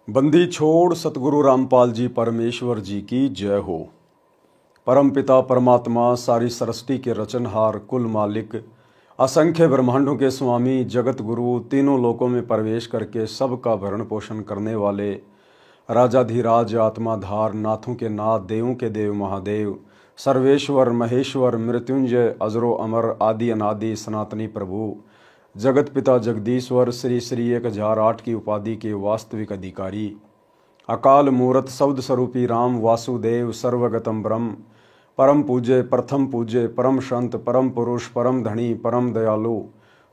बंदी छोड़ सतगुरु रामपाल जी परमेश्वर जी की जय हो। परम पिता परमात्मा सारी सृष्टि के रचनहार कुल मालिक असंख्य ब्रह्मांडों के स्वामी जगत गुरु तीनों लोकों में प्रवेश करके सबका भरण पोषण करने वाले राजाधिराज आत्माधार नाथों के नाथ देवों के देव महादेव सर्वेश्वर महेश्वर मृत्युंजय अजरो अमर आदि अनादि सनातनी प्रभु जगत पिता जगदीश्वर श्री श्री 1008 की उपाधि के वास्तविक अधिकारी अकाल मूरत शब्द स्वरूपी राम वासुदेव सर्वगतम ब्रह्म परम पूज्य प्रथम पूज्य परम संत परम पुरुष परम धनी परम दयालु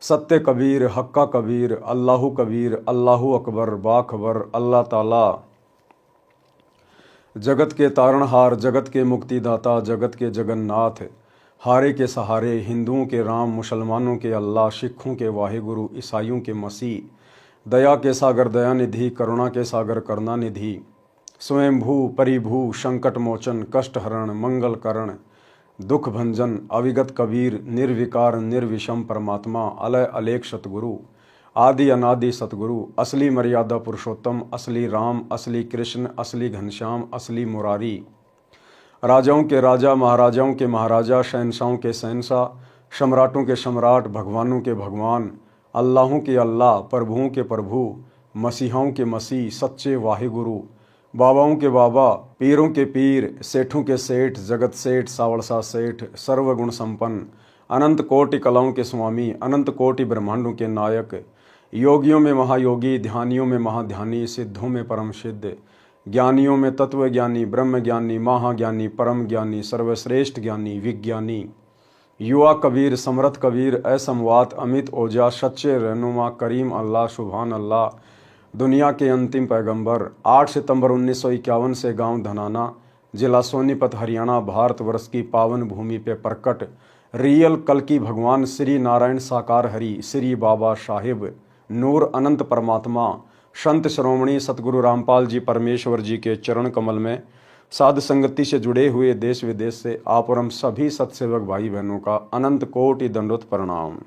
सत्य कबीर हक्का कबीर अल्लाहु कबीर अल्लाहु अकबर बाखबर अल्लाह ताला जगत के तारणहार जगत के मुक्तिदाता जगत के जगन्नाथ हारे के सहारे हिंदुओं के राम मुसलमानों के अल्लाह सिखों के वाहिगुरु ईसाइयों के मसीह दया के सागर दयानिधि करुणा के सागर करुणानिधि स्वयंभू परिभू संकट मोचन कष्ट हरण मंगल करण दुख भंजन अविगत कबीर निर्विकार निर्विषम परमात्मा अलय अलेख सतगुरु आदि अनादि सतगुरु असली मर्यादा पुरुषोत्तम असली राम असली कृष्ण असली घनश्याम असली मुरारी राजाओं के राजा महाराजाओं के महाराजा शहनशाहों के शहनशाह सम्राटों के सम्राट भगवानों के भगवान अल्लाहों के अल्लाह प्रभुओं के प्रभु मसीहाओं के मसीह सच्चे वाहिगुरु बाबाओं के बाबा पीरों के पीर सेठों के सेठ जगत सेठ सावड़सा सेठ सर्वगुण संपन्न अनंत कोटि कलाओं के स्वामी अनंत कोटि ब्रह्मांडों के नायक योगियों में महायोगी ध्यानियों में महाध्यानी सिद्धों में परम सिद्ध ज्ञानियों में तत्व ज्ञानी ब्रह्म ज्ञानी महाज्ञानी परम ज्ञानी सर्वश्रेष्ठ ज्ञानी विज्ञानी युवा कबीर समरथ कबीर असमवात अमित ओजा सच्चे रहनुमा करीम अल्लाह सुभान अल्लाह दुनिया के अंतिम पैगंबर 8 सितंबर 1951 से गांव धनाना जिला सोनीपत हरियाणा भारतवर्ष की पावन भूमि पे प्रकट रियल कल्कि भगवान श्री नारायण साकार हरि श्री बाबा साहिब नूर अनंत परमात्मा संत श्रोमणी सतगुरु रामपाल जी परमेश्वर जी के चरण कमल में साध संगति से जुड़े हुए देश विदेश से आप और हम सभी सत्सेवक भाई बहनों का अनंत कोटि दंडोत प्रणाम।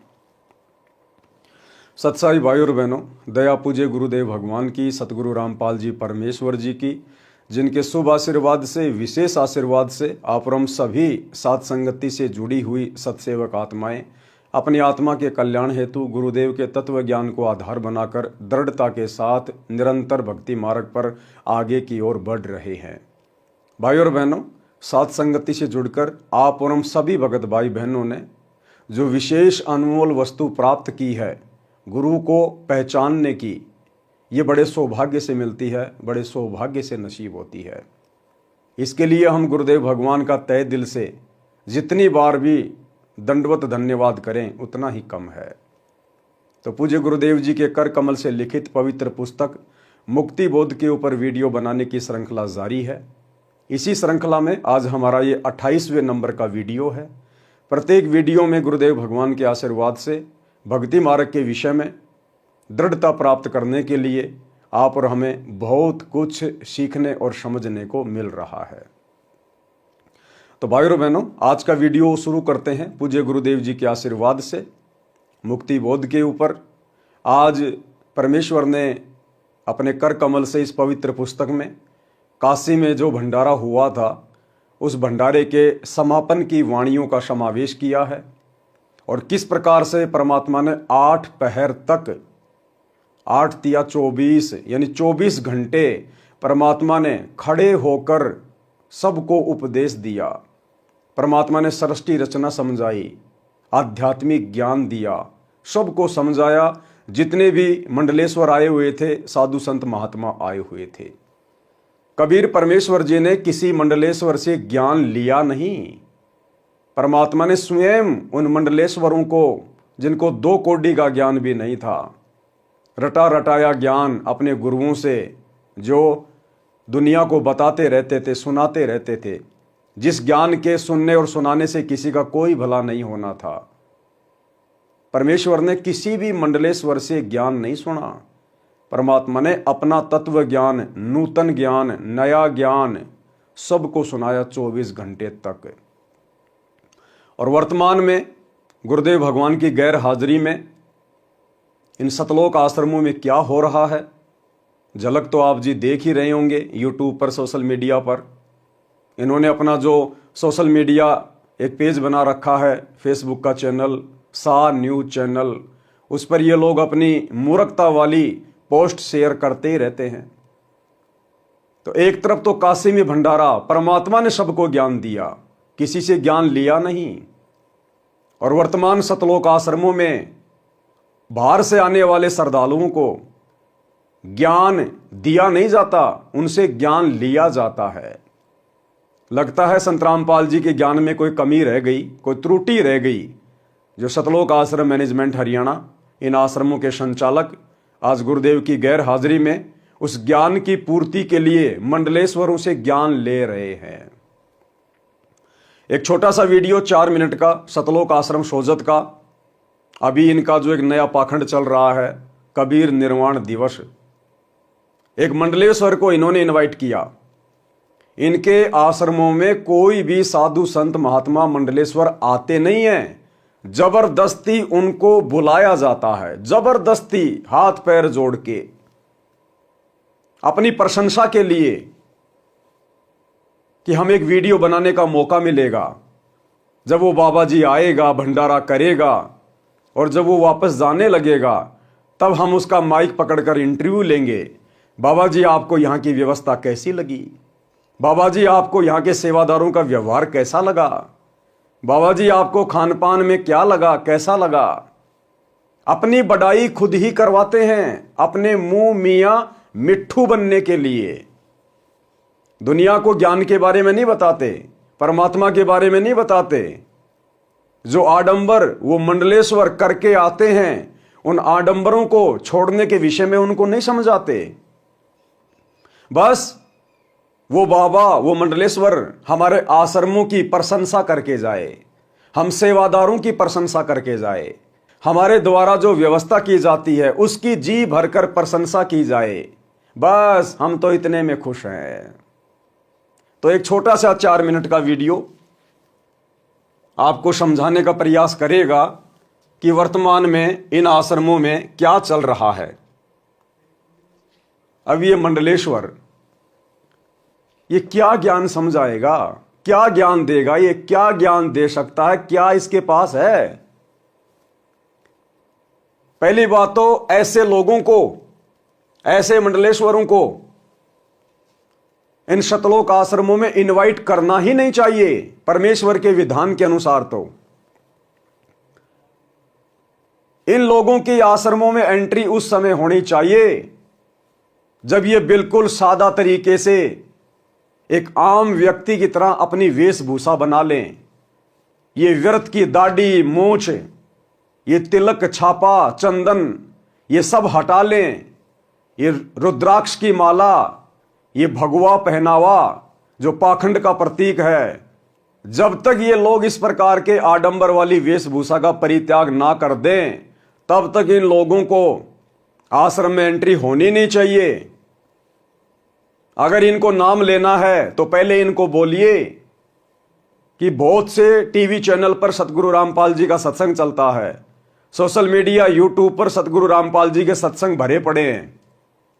सत्साई भाई और बहनों, दया पूज्य गुरुदेव भगवान की सतगुरु रामपाल जी परमेश्वर जी की जिनके शुभ आशीर्वाद से विशेष आशीर्वाद से आप और हम सभी साध संगति से जुड़ी हुई सत्सेवक आत्माएं अपनी आत्मा के कल्याण हेतु गुरुदेव के तत्व ज्ञान को आधार बनाकर दृढ़ता के साथ निरंतर भक्ति मार्ग पर आगे की ओर बढ़ रहे हैं। भाई और बहनों, साथ संगति से जुड़कर आप और हम सभी भगत भाई बहनों ने जो विशेष अनमोल वस्तु प्राप्त की है गुरु को पहचानने की, ये बड़े सौभाग्य से मिलती है, बड़े सौभाग्य से नसीब होती है। इसके लिए हम गुरुदेव भगवान का तहे दिल से जितनी बार भी दंडवत धन्यवाद करें उतना ही कम है। तो पूज्य गुरुदेव जी के कर कमल से लिखित पवित्र पुस्तक मुक्ति बोध के ऊपर वीडियो बनाने की श्रृंखला जारी है। इसी श्रृंखला में आज हमारा ये 28वें नंबर का वीडियो है। प्रत्येक वीडियो में गुरुदेव भगवान के आशीर्वाद से भक्ति मार्ग के विषय में दृढ़ता प्राप्त करने के लिए आप और हमें बहुत कुछ सीखने और समझने को मिल रहा है। तो भाइयों और बहनों, आज का वीडियो शुरू करते हैं पूज्य गुरुदेव जी के आशीर्वाद से मुक्ति बोध के ऊपर। आज परमेश्वर ने अपने कर कमल से इस पवित्र पुस्तक में काशी में जो भंडारा हुआ था उस भंडारे के समापन की वाणियों का समावेश किया है और किस प्रकार से परमात्मा ने 8 पहर तक 8 तिया 24 यानी 24 घंटे परमात्मा ने खड़े होकर सबको उपदेश दिया। परमात्मा ने सृष्टि रचना समझाई, आध्यात्मिक ज्ञान दिया, सबको समझाया। जितने भी मंडलेश्वर आए हुए थे, साधु संत महात्मा आए हुए थे, कबीर परमेश्वर जी ने किसी मंडलेश्वर से ज्ञान लिया नहीं। परमात्मा ने स्वयं उन मंडलेश्वरों को, जिनको 2 कौड़ी का ज्ञान भी नहीं था, रटा रटाया ज्ञान अपने गुरुओं से, जो दुनिया को बताते रहते थे, सुनाते रहते थे, जिस ज्ञान के सुनने और सुनाने से किसी का कोई भला नहीं होना था। परमेश्वर ने किसी भी मंडलेश्वर से ज्ञान नहीं सुना। परमात्मा ने अपना तत्व ज्ञान, नूतन ज्ञान, नया ज्ञान सबको सुनाया 24 घंटे तक। और वर्तमान में गुरुदेव भगवान की गैर हाजिरी में इन सतलोक आश्रमों में क्या हो रहा है, झलक तो आप जी देख ही रहे होंगे यूट्यूब पर, सोशल मीडिया पर। इन्होंने अपना जो सोशल मीडिया एक पेज बना रखा है, फेसबुक का चैनल, सा न्यूज चैनल, उस पर ये लोग अपनी मूर्खता वाली पोस्ट शेयर करते ही रहते हैं। तो एक तरफ तो काशी में भंडारा, परमात्मा ने सबको ज्ञान दिया, किसी से ज्ञान लिया नहीं। और वर्तमान सतलोक आश्रमों में बाहर से आने वाले श्रद्धालुओं को ज्ञान दिया नहीं जाता, उनसे ज्ञान लिया जाता है। लगता है संत रामपाल जी के ज्ञान में कोई कमी रह गई, कोई त्रुटि रह गई। जो सतलोक आश्रम मैनेजमेंट हरियाणा, इन आश्रमों के संचालक आज गुरुदेव की गैर हाजिरी में उस ज्ञान की पूर्ति के लिए मंडलेश्वरों से ज्ञान ले रहे हैं। एक छोटा सा वीडियो 4 मिनट का सतलोक आश्रम सोजत का। अभी इनका जो एक नया पाखंड चल रहा है, कबीर निर्वाण दिवस, एक मंडलेश्वर को इन्होंने इनवाइट किया। इनके आश्रमों में कोई भी साधु संत महात्मा मंडलेश्वर आते नहीं हैं, जबरदस्ती उनको बुलाया जाता है, जबरदस्ती हाथ पैर जोड़ के, अपनी प्रशंसा के लिए कि हम एक वीडियो बनाने का मौका मिलेगा। जब वो बाबा जी आएगा, भंडारा करेगा, और जब वो वापस जाने लगेगा, तब हम उसका माइक पकड़कर इंटरव्यू लेंगे। बाबा जी आपको यहाँ की व्यवस्था कैसी लगी? बाबा जी आपको यहाँ के सेवादारों का व्यवहार कैसा लगा? बाबा जी आपको खान पान में क्या लगा, कैसा लगा? अपनी बड़ाई खुद ही करवाते हैं, अपने मुंह मियां मिट्ठू बनने के लिए। दुनिया को ज्ञान के बारे में नहीं बताते, परमात्मा के बारे में नहीं बताते। जो आडंबर वो मंडलेश्वर करके आते हैं, उन आडंबरों को छोड़ने के विषय में उनको नहीं समझाते। बस वो बाबा, वो मंडलेश्वर हमारे आश्रमों की प्रशंसा करके जाए, हम सेवादारों की प्रशंसा करके जाए, हमारे द्वारा जो व्यवस्था की जाती है उसकी जी भरकर प्रशंसा की जाए। बस हम तो इतने में खुश हैं। तो एक छोटा सा 4 मिनट का वीडियो आपको समझाने का प्रयास करेगा कि वर्तमान में इन आश्रमों में क्या चल रहा है। अब ये मंडलेश्वर ये क्या ज्ञान समझाएगा, क्या ज्ञान देगा, ये क्या ज्ञान दे सकता है, क्या इसके पास है? पहली बात तो ऐसे लोगों को, ऐसे मंडलेश्वरों को इन सतलोक आश्रमों में इनवाइट करना ही नहीं चाहिए परमेश्वर के विधान के अनुसार। तो इन लोगों की आश्रमों में एंट्री उस समय होनी चाहिए जब ये बिल्कुल सादा तरीके से एक आम व्यक्ति की तरह अपनी वेशभूषा बना लें। ये व्रत की दाढ़ी, मूछ, ये तिलक, छापा, चंदन, ये सब हटा लें। ये रुद्राक्ष की माला, ये भगवा पहनावा जो पाखंड का प्रतीक है, जब तक ये लोग इस प्रकार के आडंबर वाली वेशभूषा का परित्याग ना कर दें, तब तक इन लोगों को आश्रम में एंट्री होनी नहीं चाहिए। अगर इनको नाम लेना है तो पहले इनको बोलिए कि बहुत से टीवी चैनल पर सतगुरु रामपाल जी का सत्संग चलता है, सोशल मीडिया यूट्यूब पर सतगुरु रामपाल जी के सत्संग भरे पड़े हैं।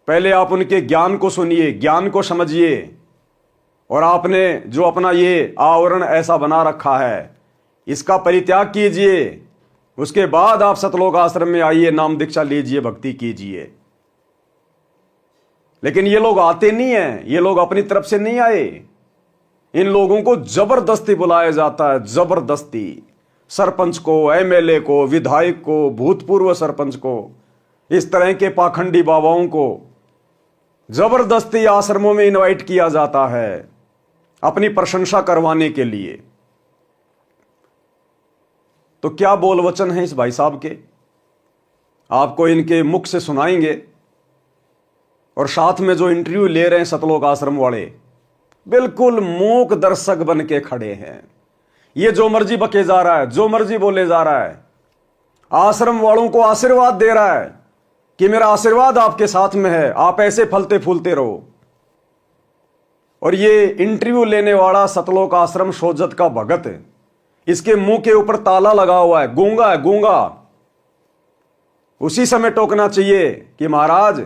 पहले आप उनके ज्ञान को सुनिए, ज्ञान को समझिए, और आपने जो अपना ये आवरण ऐसा बना रखा है इसका परित्याग कीजिए। उसके बाद आप सतलोक आश्रम में आइए, नाम दीक्षा लीजिए, भक्ति कीजिए। लेकिन ये लोग आते नहीं हैं, ये लोग अपनी तरफ से नहीं आए। इन लोगों को जबरदस्ती बुलाया जाता है, जबरदस्ती। सरपंच को, एमएलए को, विधायक को, भूतपूर्व सरपंच को, इस तरह के पाखंडी बाबाओं को जबरदस्ती आश्रमों में इनवाइट किया जाता है अपनी प्रशंसा करवाने के लिए। तो क्या बोल वचन है इस भाई साहब के, आपको इनके मुख से सुनाएंगे। और साथ में जो इंटरव्यू ले रहे हैं सतलोक आश्रम वाले, बिल्कुल मूक दर्शक बन के खड़े हैं। ये जो मर्जी बके जा रहा है, जो मर्जी बोले जा रहा है, आश्रम वालों को आशीर्वाद दे रहा है कि मेरा आशीर्वाद आपके साथ में है, आप ऐसे फलते फूलते रहो। और ये इंटरव्यू लेने वाला सतलोक आश्रम सोजत का भगत है, इसके मुंह के ऊपर ताला लगा हुआ है, गूंगा है, गूंगा। उसी समय टोकना चाहिए कि महाराज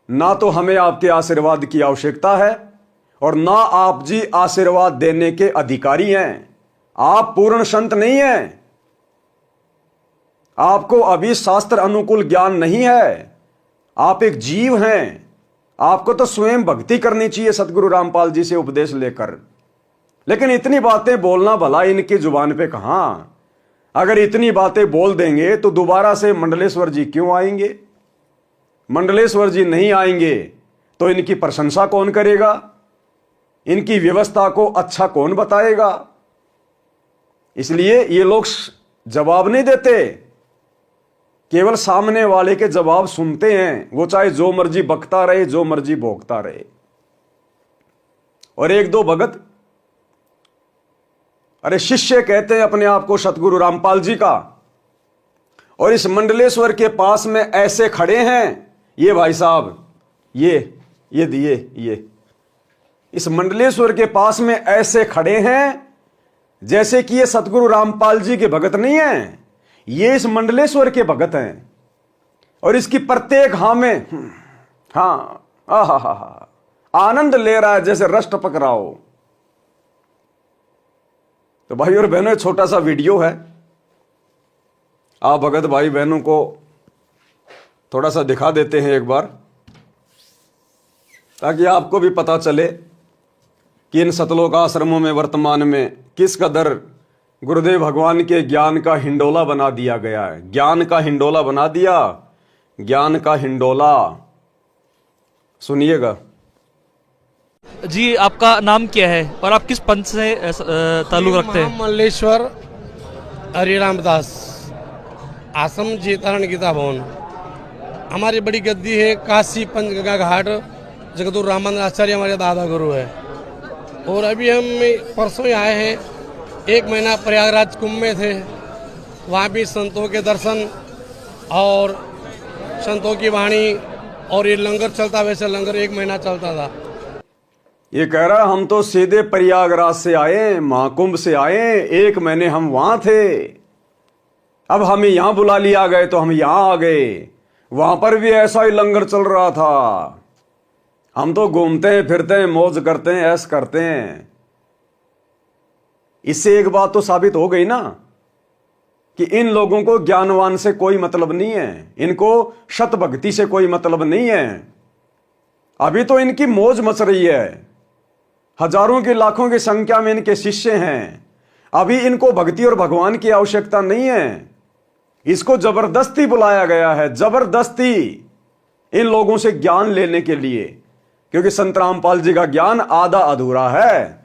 ना तो हमें आपके आशीर्वाद की आवश्यकता है और ना आप जी आशीर्वाद देने के अधिकारी हैं। आप पूर्ण संत नहीं हैं, आपको अभी शास्त्र अनुकूल ज्ञान नहीं है, आप एक जीव हैं। आपको तो स्वयं भक्ति करनी चाहिए सतगुरु रामपाल जी से उपदेश लेकर। लेकिन इतनी बातें बोलना भला इनकी जुबान पे कहां। अगर इतनी बातें बोल देंगे तो दोबारा से मंडलेश्वर जी क्यों आएंगे? मंडलेश्वर जी नहीं आएंगे तो इनकी प्रशंसा कौन करेगा? इनकी व्यवस्था को अच्छा कौन बताएगा? इसलिए ये लोग जवाब नहीं देते, केवल सामने वाले के जवाब सुनते हैं। वो चाहे जो मर्जी बकता रहे, जो मर्जी भोगता रहे। और एक दो भगत, अरे शिष्य कहते हैं अपने आप को सतगुरु रामपाल जी का, और इस मंडलेश्वर के पास में ऐसे खड़े हैं। ये भाई साहब, ये इस मंडलेश्वर के पास में ऐसे खड़े हैं जैसे कि ये सतगुरु रामपाल जी के भगत नहीं हैं, ये इस मंडलेश्वर के भगत हैं। और इसकी प्रत्येक आनंद ले रहा है जैसे रस टपक रहा हो। तो भाई और बहनों, छोटा सा वीडियो है, आप भगत भाई बहनों को थोड़ा सा दिखा देते हैं एक बार, ताकि आपको भी पता चले कि इन सतलोक आश्रमों में वर्तमान में किस कदर गुरुदेव भगवान के ज्ञान का हिंडोला बना दिया गया है। ज्ञान का हिंडोला बना दिया, ज्ञान का हिंडोला। सुनिएगा जी। आपका नाम क्या है और आप किस पंथ से ताल्लुक रखते हैं? मल्लेश्वर हरिराम दास, आश्रम जेतारण गीता भवन। हमारी बड़ी गद्दी है काशी पंचगंगा घाट। जगदुरु रामानंद आचार्य हमारे दादा गुरु है। और अभी हम परसों ही आए हैं, 1 महीना प्रयागराज कुंभ में थे। वहाँ भी संतों के दर्शन और संतों की वाणी, और ये लंगर चलता, वैसे लंगर 1 महीना चलता था। ये कह रहा हम तो सीधे प्रयागराज से आए, महाकुंभ से आए, 1 महीने हम वहां थे, अब हमें यहां बुला लिया गए तो हम यहां आ गए। वहां पर भी ऐसा ही लंगर चल रहा था। हम तो घूमते हैं, फिरते हैं, मौज करते हैं, ऐश करते हैं। इससे एक बात तो साबित हो गई ना कि इन लोगों को ज्ञानवान से कोई मतलब नहीं है, इनको शत भक्ति से कोई मतलब नहीं है। अभी तो इनकी मौज मच रही है, हजारों की लाखों की संख्या में इनके शिष्य हैं। अभी इनको भक्ति और भगवान की आवश्यकता नहीं है। इसको जबरदस्ती बुलाया गया है, जबरदस्ती इन लोगों से ज्ञान लेने के लिए, क्योंकि संत रामपाल जी का ज्ञान आधा अधूरा है।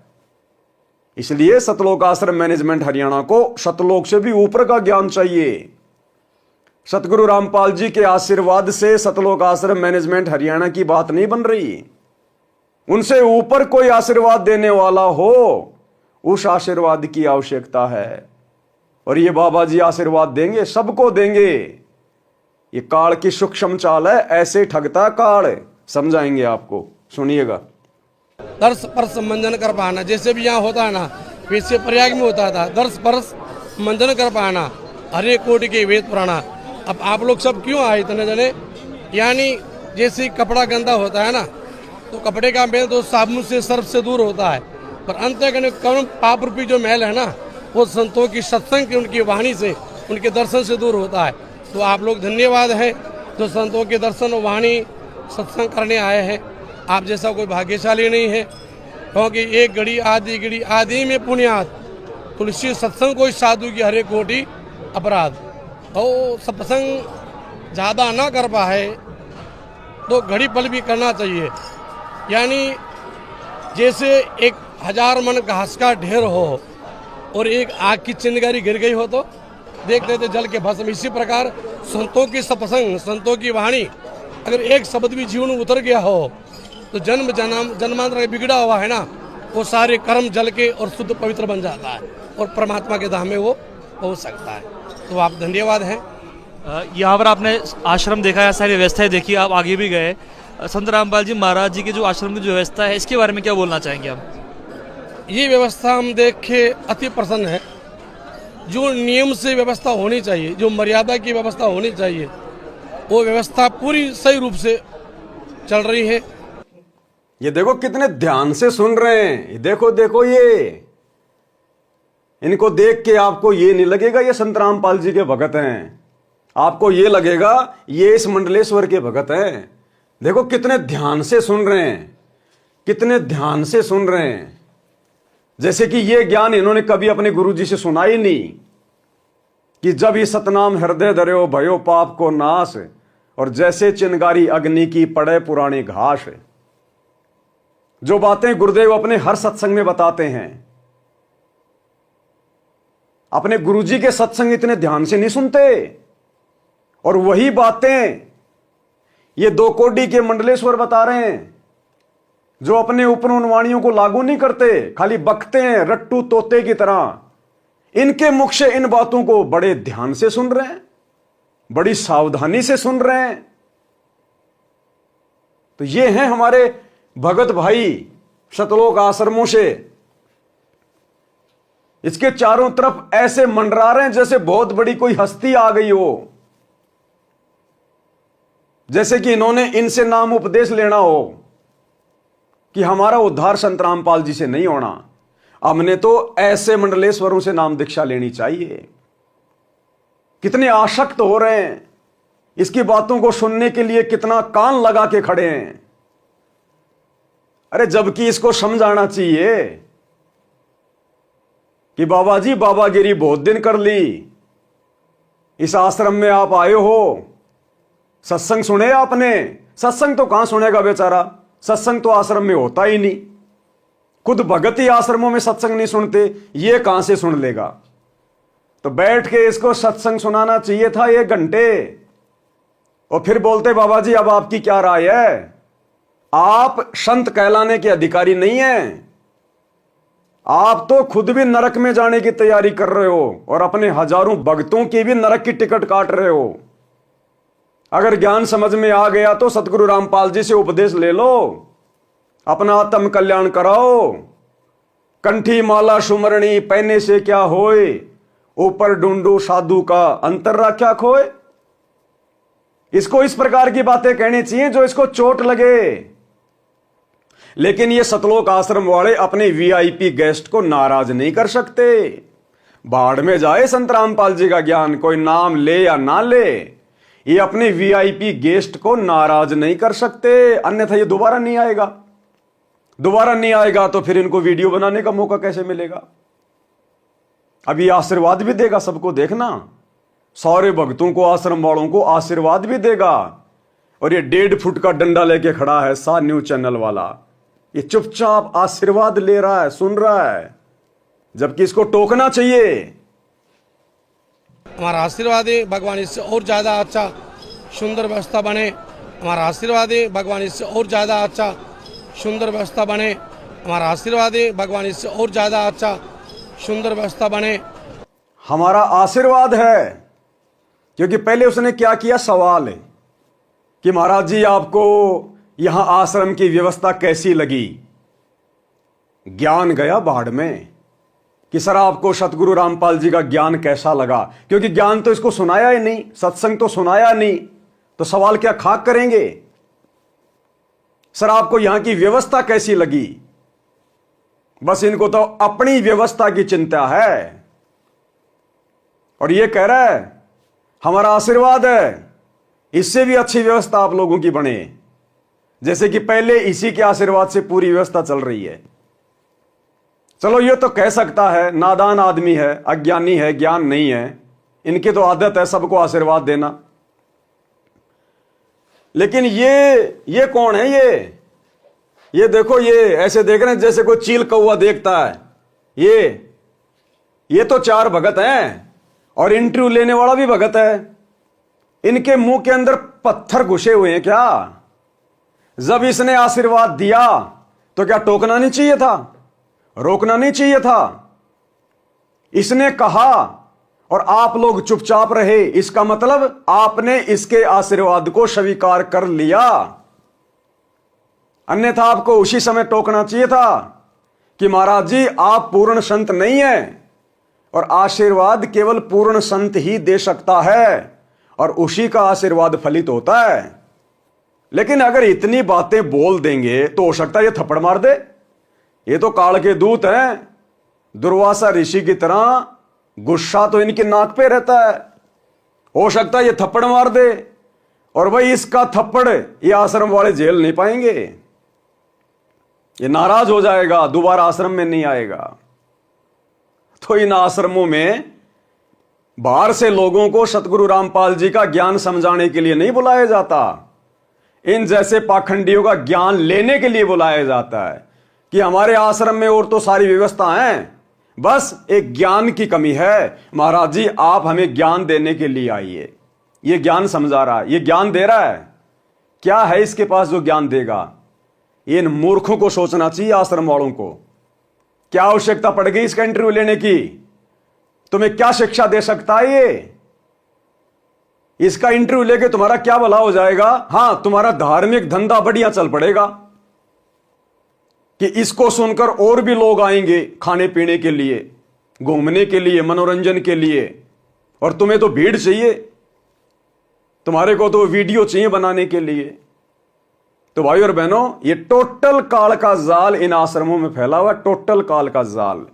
इसलिए सतलोक आश्रम मैनेजमेंट हरियाणा को सतलोक से भी ऊपर का ज्ञान चाहिए। सतगुरु रामपाल जी के आशीर्वाद से सतलोक आश्रम मैनेजमेंट हरियाणा की बात नहीं बन रही। उनसे ऊपर कोई आशीर्वाद देने वाला हो, उस आशीर्वाद की आवश्यकता है। और ये बाबा जी आशीर्वाद देंगे, सबको देंगे। ये काल की सूक्ष्म चाल है, ऐसे ठगता काल। समझाएंगे आपको, सुनिएगा। दर्श परस मंजन कर पाना, जैसे भी यहाँ होता है ना, वैसे प्रयाग में होता था। दर्श परस मंजन कर पाना, हरे कोटि के वेद पुराना। अब आप लोग सब क्यों आए इतने जने? यानी जैसे कपड़ा गंदा होता है ना, तो कपड़े का मैल तो साबुन से, सर्फ से दूर होता है, पर अंत कौन पाप रूपी जो मैल है ना, वो संतों की सत्संग की, उनकी वाणी से, उनके दर्शन से दूर होता है। तो आप लोग धन्यवाद है जो संतों के दर्शन और वाणी सत्संग करने आए हैं। आप जैसा कोई भाग्यशाली नहीं है, क्योंकि एक घड़ी आदि में पुण्यात, तुलसी सत्संग कोई साधु की हरे कोटि अपराध। और सत्संग ज़्यादा ना कर पाए तो घड़ी पल भी करना चाहिए। यानी जैसे 1000 मन घास का ढेर हो और एक आग की चिंगारी गिर गई हो तो देखते थे जल के भस्म। इसी प्रकार संतों की सत्संग, संतों की वाणी, अगर एक शब्द भी जीवन में उतर गया हो तो जन्मांतर बिगड़ा हुआ है ना, वो सारे कर्म जल के और शुद्ध पवित्र बन जाता है और परमात्मा के धाम में वो पहुंच सकता है। तो आप धन्यवाद हैं। यहाँ पर आपने आश्रम देखा है, सारी व्यवस्थाएं देखी, आप आगे भी गए। संत रामपाल जी महाराज जी के जो आश्रम की जो व्यवस्था है, इसके बारे में क्या बोलना चाहेंगे आप? ये व्यवस्था हम देख के अति प्रसन्न है। जो नियम से व्यवस्था होनी चाहिए, जो मर्यादा की व्यवस्था होनी चाहिए, वो व्यवस्था पूरी सही रूप से चल रही है। ये देखो कितने ध्यान से सुन रहे हैं। ये देखो देखो, ये इनको देख के आपको ये नहीं लगेगा ये संत रामपाल जी के भगत हैं, आपको ये लगेगा ये इस मंडलेश्वर के भगत हैं। देखो कितने ध्यान से सुन रहे हैं, कितने ध्यान से सुन रहे हैं, जैसे कि ये ज्ञान इन्होंने कभी अपने गुरु जी से सुना ही नहीं कि जब ये सतनाम हृदय धर्यो भयो पाप को नाश, और जैसे चिनगारी अग्नि की पड़े पुरानी घास। जो बातें गुरुदेव अपने हर सत्संग में बताते हैं, अपने गुरुजी के सत्संग इतने ध्यान से नहीं सुनते, और वही बातें ये दो कोडी के मंडलेश्वर बता रहे हैं, जो अपने ऊपर उन वाणियों को लागू नहीं करते, खाली बकते हैं रट्टू तोते की तरह। इनके मुख से इन बातों को बड़े ध्यान से सुन रहे हैं, बड़ी सावधानी से सुन रहे हैं। तो ये हैं हमारे भगत भाई सतलोक आश्रमों से। इसके चारों तरफ ऐसे मंडरा रहे हैं जैसे बहुत बड़ी कोई हस्ती आ गई हो, जैसे कि इन्होंने इनसे नाम उपदेश लेना हो कि हमारा उद्धार संत रामपाल जी से नहीं होना, हमने तो ऐसे मंडलेश्वरों से नाम दीक्षा लेनी चाहिए। कितने आसक्त हो रहे हैं, इसकी बातों को सुनने के लिए कितना कान लगा के खड़े हैं। अरे जबकि इसको समझाना चाहिए कि बाबा जी बाबागिरी बहुत दिन कर ली, इस आश्रम में आप आए हो, सत्संग सुने आपने? सत्संग तो कहां सुनेगा बेचारा, सत्संग तो आश्रम में होता ही नहीं। खुद भगत ही आश्रमों में सत्संग नहीं सुनते, ये कहां से सुन लेगा? तो बैठ के इसको सत्संग सुनाना चाहिए था 1 घंटे, और फिर बोलते बाबा जी अब आपकी क्या राय है? आप संत कहलाने के अधिकारी नहीं हैं, आप तो खुद भी नरक में जाने की तैयारी कर रहे हो और अपने हजारों भक्तों की भी नरक की टिकट काट रहे हो। अगर ज्ञान समझ में आ गया तो सतगुरु रामपाल जी से उपदेश ले लो, अपना आत्म कल्याण कराओ। कंठी माला सुमरणी पहने से क्या होए, ऊपर ढूंढो साधु का अंतर राख्या खोए। इसको इस प्रकार की बातें कहनी चाहिए जो इसको चोट लगे। लेकिन ये सतलोक आश्रम वाले अपने वीआईपी गेस्ट को नाराज नहीं कर सकते। बाढ़ में जाए संत रामपाल जी का ज्ञान, कोई नाम ले या ना ले, ये अपने वीआईपी गेस्ट को नाराज नहीं कर सकते, अन्यथा ये दोबारा नहीं आएगा। दोबारा नहीं आएगा तो फिर इनको वीडियो बनाने का मौका कैसे मिलेगा? अब ये आशीर्वाद भी देगा सबको, देखना, सारे भक्तों को, आश्रम वालों को आशीर्वाद भी देगा। और ये 1.5 फुट का डंडा लेके खड़ा है सा न्यूज चैनल वाला, ये चुपचाप आशीर्वाद ले रहा है, सुन रहा है, जबकि इसको टोकना चाहिए। हमारा आशीर्वाद है भगवान इससे और ज़्यादा अच्छा सुंदर व्यवस्था बने। हमारा आशीर्वाद है भगवान इससे और ज़्यादा अच्छा सुंदर व्यवस्था बने। हमारा आशीर्वाद है भगवान इससे और ज़्यादा अच्छा सुंदर व्यवस्था बने। हमारा आशीर्वाद है, क्योंकि पहले उसने क्या किया, सवाल है कि महाराज जी आपको यहां आश्रम की व्यवस्था कैसी लगी? ज्ञान गया बाढ़ में कि सर आपको सतगुरु रामपाल जी का ज्ञान कैसा लगा? क्योंकि ज्ञान तो इसको सुनाया ही नहीं, सत्संग तो सुनाया नहीं, तो सवाल क्या खाक करेंगे? सर आपको यहां की व्यवस्था कैसी लगी? बस इनको तो अपनी व्यवस्था की चिंता है। और ये कह रहा है हमारा आशीर्वाद है इससे भी अच्छी व्यवस्था आप लोगों की बने, जैसे कि पहले इसी के आशीर्वाद से पूरी व्यवस्था चल रही है। चलो ये तो कह सकता है, नादान आदमी है, अज्ञानी है, ज्ञान नहीं है, इनकी तो आदत है सबको आशीर्वाद देना। लेकिन ये कौन है? ये देखो, ये ऐसे देख रहे हैं जैसे कोई चील कौवा देखता है। ये तो 4 भगत हैं और इंटरव्यू लेने वाला भी भगत है। इनके मुंह के अंदर पत्थर घुसे हुए हैं क्या? जब इसने आशीर्वाद दिया तो क्या टोकना नहीं चाहिए था, रोकना नहीं चाहिए था? इसने कहा और आप लोग चुपचाप रहे, इसका मतलब आपने इसके आशीर्वाद को स्वीकार कर लिया। अन्यथा आपको उसी समय टोकना चाहिए था कि महाराज जी आप पूर्ण संत नहीं हैं और आशीर्वाद केवल पूर्ण संत ही दे सकता है और उसी का आशीर्वाद फलित होता है। लेकिन अगर इतनी बातें बोल देंगे तो हो सकता है ये थप्पड़ मार दे। ये तो काल के दूत हैं, दुर्वासा ऋषि की तरह गुस्सा तो इनकी नाक पे रहता है। हो सकता है ये थप्पड़ मार दे, और भाई इसका थप्पड़ ये आश्रम वाले झेल नहीं पाएंगे, ये नाराज हो जाएगा, दोबारा आश्रम में नहीं आएगा। तो इन आश्रमों में बाहर से लोगों को सतगुरु रामपाल जी का ज्ञान समझाने के लिए नहीं बुलाया जाता, इन जैसे पाखंडियों का ज्ञान लेने के लिए बुलाया जाता है कि हमारे आश्रम में और तो सारी व्यवस्था है, बस एक ज्ञान की कमी है। महाराज जी आप हमें ज्ञान देने के लिए आइए। ये ज्ञान समझा रहा है, ये ज्ञान दे रहा है, क्या है इसके पास जो ज्ञान देगा? इन मूर्खों को सोचना चाहिए, आश्रम वालों को। क्या आवश्यकता पड़ गई इसका इंटरव्यू लेने की? तुम्हें क्या शिक्षा दे सकता है ये? इसका इंटरव्यू लेके तुम्हारा क्या भला हो जाएगा? हां, तुम्हारा धार्मिक धंधा बढ़िया चल पड़ेगा कि इसको सुनकर और भी लोग आएंगे खाने पीने के लिए, घूमने के लिए, मनोरंजन के लिए। और तुम्हें तो भीड़ चाहिए, तुम्हारे को तो वीडियो चाहिए बनाने के लिए। तो भाई और बहनों, ये टोटल काल का जाल इन आश्रमों में फैला हुआ, टोटल काल का जाल।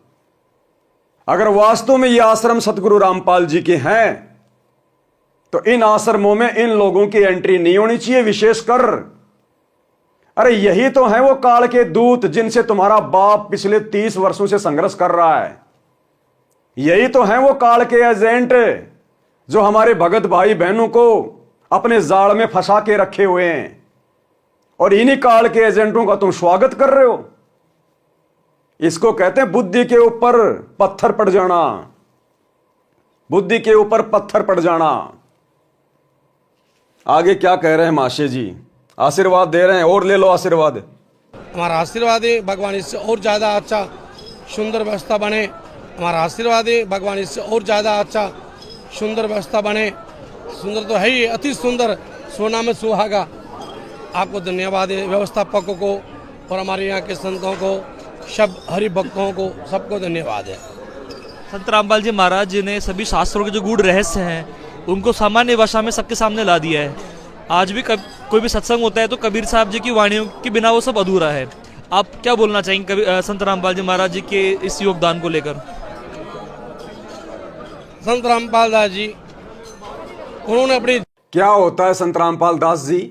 अगर वास्तव में ये आश्रम सतगुरु रामपाल जी के हैं तो इन आश्रमों में इन लोगों की एंट्री नहीं होनी चाहिए, विशेषकर। अरे यही तो है वो काल के दूत जिनसे तुम्हारा बाप पिछले 30 वर्षों से संघर्ष कर रहा है। यही तो है वो काल के एजेंट जो हमारे भगत भाई बहनों को अपने जाल में फंसा के रखे हुए हैं, और इन्हीं काल के एजेंटों का तुम स्वागत कर रहे हो। इसको कहते हैं बुद्धि के ऊपर पत्थर पड़ जाना, बुद्धि के ऊपर पत्थर पड़ जाना। आगे क्या कह रहे हैं माशे जी? आशीर्वाद दे रहे हैं, और ले लो आशीर्वाद। हमारा आशीर्वाद है भगवान इससे और ज़्यादा अच्छा सुंदर व्यवस्था बने। हमारा आशीर्वाद है भगवान इससे और ज़्यादा अच्छा सुंदर व्यवस्था बने। सुंदर तो है ही, अति सुंदर, सोना में सुहागा। आपको धन्यवाद है, व्यवस्थापकों को और हमारे यहाँ के संतों को, सब हरि भक्तों को, सबको धन्यवाद है। संत रामपाल जी महाराज जी ने सभी शास्त्रों के जो गूढ़ रहस्य हैं उनको सामान्य भाषा में सबके सामने ला दिया है। आज भी कोई भी सत्संग होता है तो कबीर साहब जी की वाणियों के बिना वो सब अधूरा है। आप क्या बोलना चाहेंगे संत रामपाल जी महाराज जी के इस योगदान को लेकर? संत रामपाल दास जी, उन्होंने अपनी, क्या होता है संत रामपाल दास जी?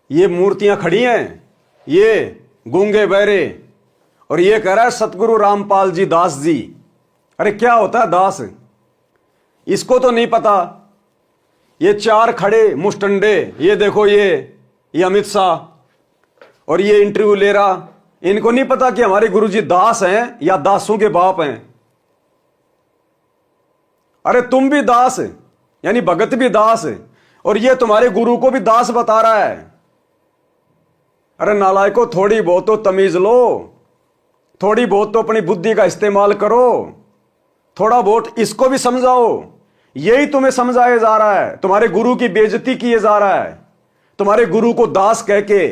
ये मूर्तियां खड़ी हैं, ये गूंगे बहरे, और ये कह रहा है सतगुरु रामपाल जी दास जी। अरे क्या होता है दास? इसको तो नहीं पता। ये चार खड़े मुस्टंडे, ये देखो, ये अमित शाह और ये इंटरव्यू ले रहा, इनको नहीं पता कि हमारे गुरुजी दास हैं या दासों के बाप हैं। अरे तुम भी दास, यानी भगत भी दास, और ये तुम्हारे गुरु को भी दास बता रहा है। अरे नालायको, थोड़ी बहुत तो तमीज लो, थोड़ी बहुत तो अपनी बुद्धि का इस्तेमाल करो, थोड़ा बहुत इसको भी समझाओ। यही तुम्हें समझाया जा रहा है, तुम्हारे गुरु की बेइज्जती किए जा रहा है, तुम्हारे गुरु को दास कह के।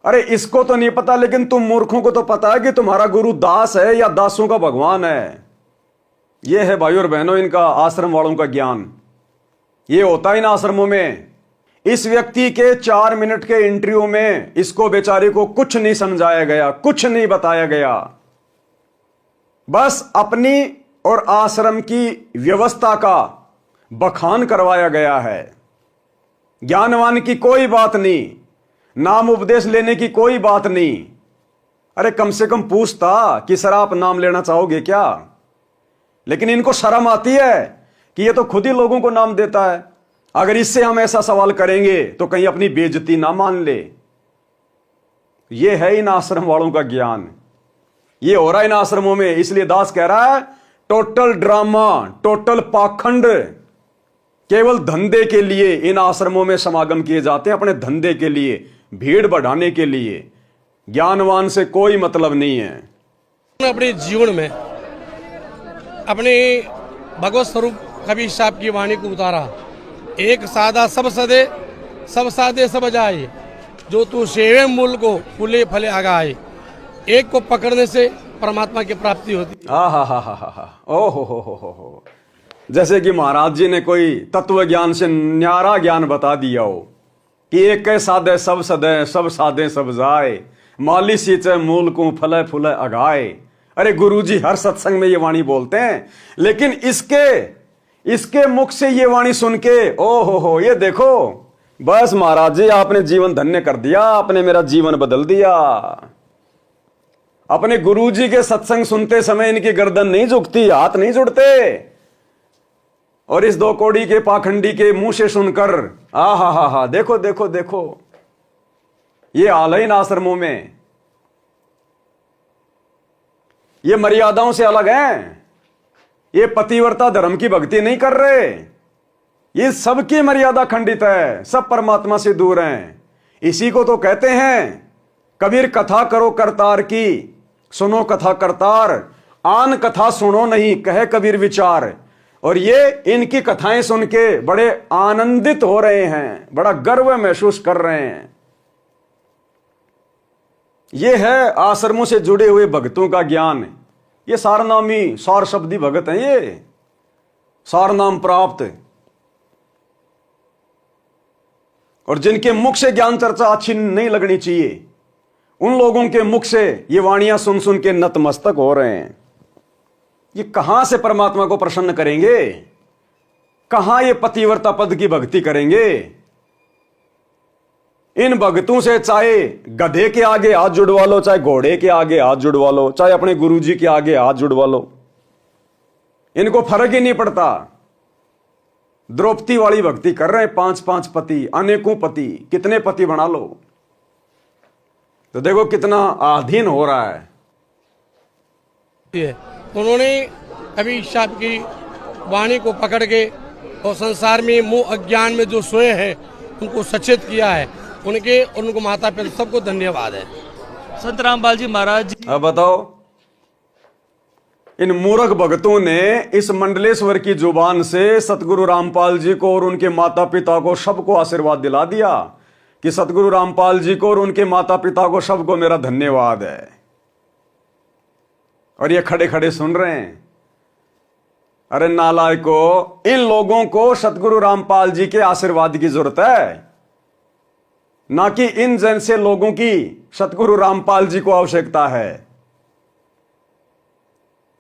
अरे इसको तो नहीं पता, लेकिन तुम मूर्खों को तो पता है कि तुम्हारा गुरु दास है या दासों का भगवान है। यह है भाई और बहनों इनका, आश्रम वालों का ज्ञान। यह होता है इन आश्रमों में। इस व्यक्ति के 4 मिनट के इंटरव्यू में इसको बेचारे को कुछ नहीं समझाया गया, कुछ नहीं बताया गया, बस अपनी और आश्रम की व्यवस्था का बखान करवाया गया है। ज्ञानवान की कोई बात नहीं, नाम उपदेश लेने की कोई बात नहीं। अरे कम से कम पूछता कि सर आप नाम लेना चाहोगे क्या? लेकिन इनको शर्म आती है कि ये तो खुद ही लोगों को नाम देता है। अगर इससे हम ऐसा सवाल करेंगे तो कहीं अपनी बेइज्जती ना मान ले। ये है इन आश्रम वालों का ज्ञान, ये हो रहा है इन आश्रमों में। इसलिए दास कह रहा है टोटल ड्रामा, टोटल पाखंड, केवल धंधे के लिए इन आश्रमों में समागम किए जाते हैं, अपने धंधे के लिए, भीड़ बढ़ाने के लिए। ज्ञानवान से कोई मतलब नहीं है। अपने जीवन में अपने भगवत स्वरूप कबीर साहब की वाणी को उतारा। एक सादा सब सदे, सब सादे सब जाए, जो तू सेवे मूल को फूले फले आगाए। एक को पकड़ने से परमात्मा की प्राप्ति होती। हा, ओ हो, जैसे कि महाराज जी ने कोई तत्व ज्ञान से न्यारा ज्ञान बता दिया हो कि एक कै साधे सब सदै, सब साधे सब जाए, माली सींचे मूल को फले फूले अगाए। अरे गुरुजी हर सत्संग में ये वाणी बोलते हैं, लेकिन इसके मुख से ये वाणी सुन के ओ हो ये देखो, बस महाराज जी आपने जीवन धन्य कर दिया, आपने मेरा जीवन बदल दिया। अपने गुरुजी के सत्संग सुनते समय इनकी गर्दन नहीं झुकती, हाथ नहीं जुड़ते, और इस दो कोड़ी के पाखंडी के मुंह से सुनकर हा देखो देखो देखो, ये हाल है इन आश्रमों में। ये मर्यादाओं से अलग हैं, ये पतिव्रता धर्म की भक्ति नहीं कर रहे, ये सबकी मर्यादा खंडित है, सब परमात्मा से दूर हैं। इसी को तो कहते हैं कबीर कथा करो करतार की, सुनो कथा करतार, आन कथा सुनो नहीं कहे कबीर विचार। और ये इनकी कथाएं सुन के बड़े आनंदित हो रहे हैं, बड़ा गर्व महसूस कर रहे हैं। ये है आश्रमों से जुड़े हुए भक्तों का ज्ञान। ये सारनामी सार शब्दी भगत हैं, ये सार नाम प्राप्त, और जिनके मुख से ज्ञान चर्चा अच्छी नहीं लगनी चाहिए, उन लोगों के मुख से ये वाणियां सुन सुन के नतमस्तक हो रहे हैं। ये कहां से परमात्मा को प्रसन्न करेंगे, कहां ये पतिव्रता पद की भक्ति करेंगे। इन भक्तों से चाहे गधे के आगे हाथ जुड़वा लो, चाहे घोड़े के आगे हाथ जुड़वा लो, चाहे अपने गुरुजी के आगे हाथ जुड़वा लो, इनको फर्क ही नहीं पड़ता। द्रौपदी वाली भक्ति कर रहे हैं, 5-5 पति, अनेकों पति, कितने पति बना लो। तो देखो कितना आधीन हो रहा है। उन्होंने कबीर साहब की वाणी को पकड़ के और संसार में मोह अज्ञान में जो सोए हैं उनको सचेत किया है। उनको माता पिता सबको धन्यवाद है। संत रामपाल जी महाराज। अब बताओ, इन मूर्ख भक्तों ने इस मंडलेश्वर की जुबान से सतगुरु रामपाल जी को और उनके माता पिता को सबको आशीर्वाद दिला दिया कि सतगुरु रामपाल जी को और उनके माता पिता को सबको मेरा धन्यवाद है। और ये खड़े खड़े सुन रहे हैं। अरे नालायको, इन लोगों को सतगुरु रामपाल जी के आशीर्वाद की जरूरत है, ना कि इन जैसे लोगों की सतगुरु रामपाल जी को आवश्यकता है।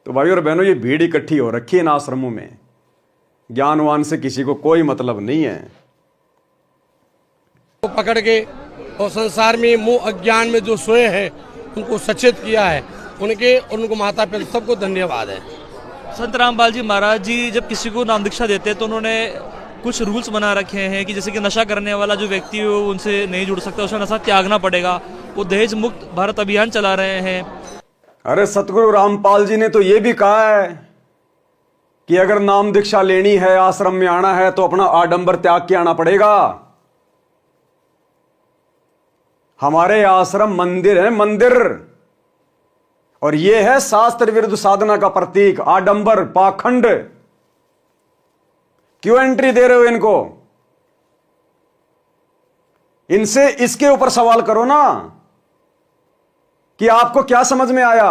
तो भाई और बहनों, ये भीड़ इकट्ठी हो रखी है इन आश्रमों में, ज्ञानवान से किसी को कोई मतलब नहीं है। तो पकड़ के और संसार में मोह अज्ञान में जो सोए हैं उनको सचेत किया है। उनको माता पिता सबको धन्यवाद है। संत रामपाल जी महाराज जी जब किसी को नाम दीक्षा देते हैं तो उन्होंने कुछ रूल्स बना रखे हैं कि जैसे कि नशा करने वाला जो व्यक्ति है उनसे नहीं जुड़ सकता, उसे नशा त्यागना पड़ेगा। वो दहेज मुक्त भारत अभियान चला रहे हैं। अरे सतगुरु रामपाल जी ने तो ये भी कहा है कि अगर नाम दीक्षा लेनी है, आश्रम में आना है, तो अपना आडंबर त्याग के आना पड़ेगा। हमारे आश्रम मंदिर है, मंदिर, और यह है शास्त्र विरुद्ध साधना का प्रतीक। आडंबर, पाखंड, क्यों एंट्री दे रहे हो इनको? इनसे इसके ऊपर सवाल करो ना कि आपको क्या समझ में आया।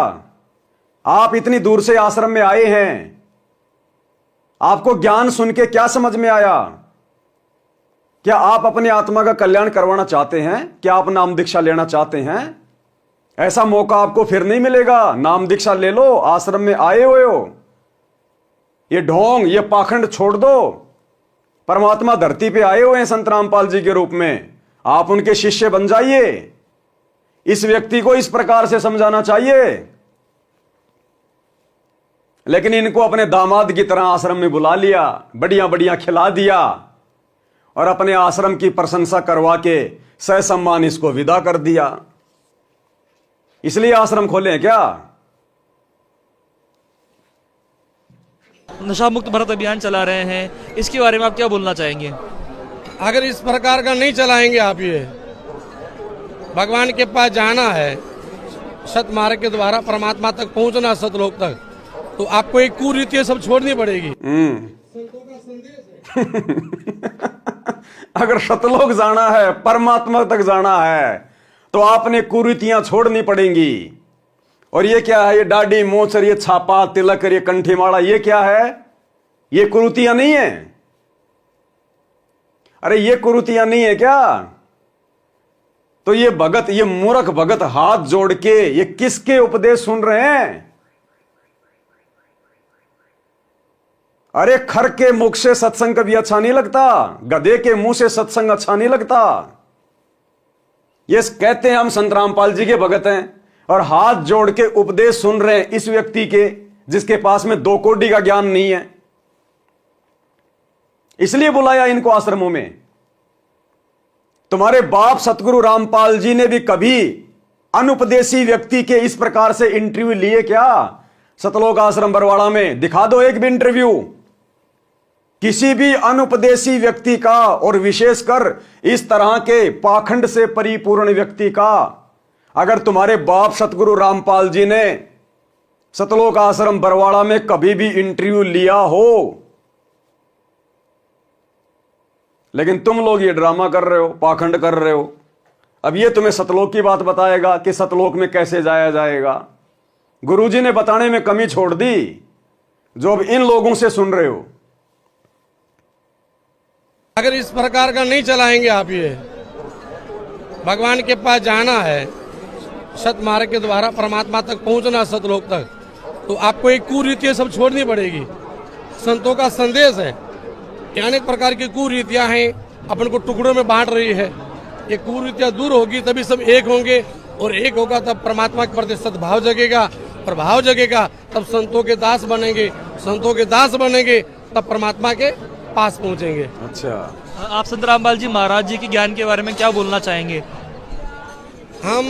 आप इतनी दूर से आश्रम में आए हैं, आपको ज्ञान सुन के क्या समझ में आया? क्या आप अपनी आत्मा का कल्याण करवाना चाहते हैं? क्या आप नाम दीक्षा लेना चाहते हैं? ऐसा मौका आपको फिर नहीं मिलेगा। नाम दीक्षा ले लो, आश्रम में आए हुए हो। ये ढोंग, ये पाखंड छोड़ दो। परमात्मा धरती पे आए हुए हैं संत रामपाल जी के रूप में, आप उनके शिष्य बन जाइए। इस व्यक्ति को इस प्रकार से समझाना चाहिए। लेकिन इनको अपने दामाद की तरह आश्रम में बुला लिया, बढ़िया बढ़िया खिला दिया और अपने आश्रम की प्रशंसा करवा के सहसम्मान इसको विदा कर दिया। इसलिए आश्रम खोले हैं क्या? नशा मुक्त भारत अभियान चला रहे हैं, इसके बारे में आप क्या बोलना चाहेंगे? अगर इस प्रकार का नहीं चलाएंगे आप, ये भगवान के पास जाना है, सत मार्ग के द्वारा परमात्मा तक पहुंचना, सतलोक तक, तो आपको एक कुरीति सब छोड़नी पड़ेगी। अगर सतलोक जाना है, परमात्मा तक जाना है, तो आपने कुरीतियां छोड़नी पड़ेंगी। और ये क्या है? ये दाढ़ी, मोछ, ये छापा, तिलक, ये कंठी माला, ये क्या है? ये कुरीतियां नहीं है? अरे ये कुरीतियां नहीं है क्या? तो ये भगत, ये मूर्ख भगत हाथ जोड़ के ये किसके उपदेश सुन रहे हैं? अरे खर के मुख से सत्संग कभी अच्छा नहीं लगता, गधे के मुंह से सत्संग अच्छा नहीं लगता। ये कहते हैं हम संत रामपाल जी के भगत हैं और हाथ जोड़ के उपदेश सुन रहे हैं इस व्यक्ति के जिसके पास में 2 कौड़ी का ज्ञान नहीं है। इसलिए बुलाया इनको आश्रमों में। तुम्हारे बाप सतगुरु रामपाल जी ने भी कभी अनुपदेशी व्यक्ति के इस प्रकार से इंटरव्यू लिए क्या? सतलोक आश्रम बरवाड़ा में दिखा दो एक भी इंटरव्यू किसी भी अनुपदेशी व्यक्ति का, और विशेषकर इस तरह के पाखंड से परिपूर्ण व्यक्ति का। अगर तुम्हारे बाप सतगुरु रामपाल जी ने सतलोक आश्रम बरवाड़ा में कभी भी इंटरव्यू लिया हो, लेकिन तुम लोग ये ड्रामा कर रहे हो, पाखंड कर रहे हो। अब ये तुम्हें सतलोक की बात बताएगा कि सतलोक में कैसे जाया जाएगा। गुरुजी ने बताने में कमी छोड़ दी जो अब इन लोगों से सुन रहे हो। अगर इस प्रकार का नहीं चलाएंगे आप, ये भगवान के पास जाना है, सतमार्ग के द्वारा परमात्मा तक पहुंचना, सतलोक तक, तो आपको एक कुरीतियां सब छोड़नी पड़ेगी। संतों का संदेश है कि अनेक प्रकार की कुरीतियां हैं, अपन को टुकड़ों में बांट रही है। ये कुरीतियां दूर होगी तभी सब एक होंगे, और एक होगा तब परमात्मा के प्रति सद्भाव जगेगा, प्रभाव जगेगा, तब संतों के दास बनेंगे, संतों के दास बनेंगे तब परमात्मा के पास पहुंचेंगे। अच्छा, आप संत रामपाल जी महाराज जी के ज्ञान के बारे में क्या बोलना चाहेंगे? हम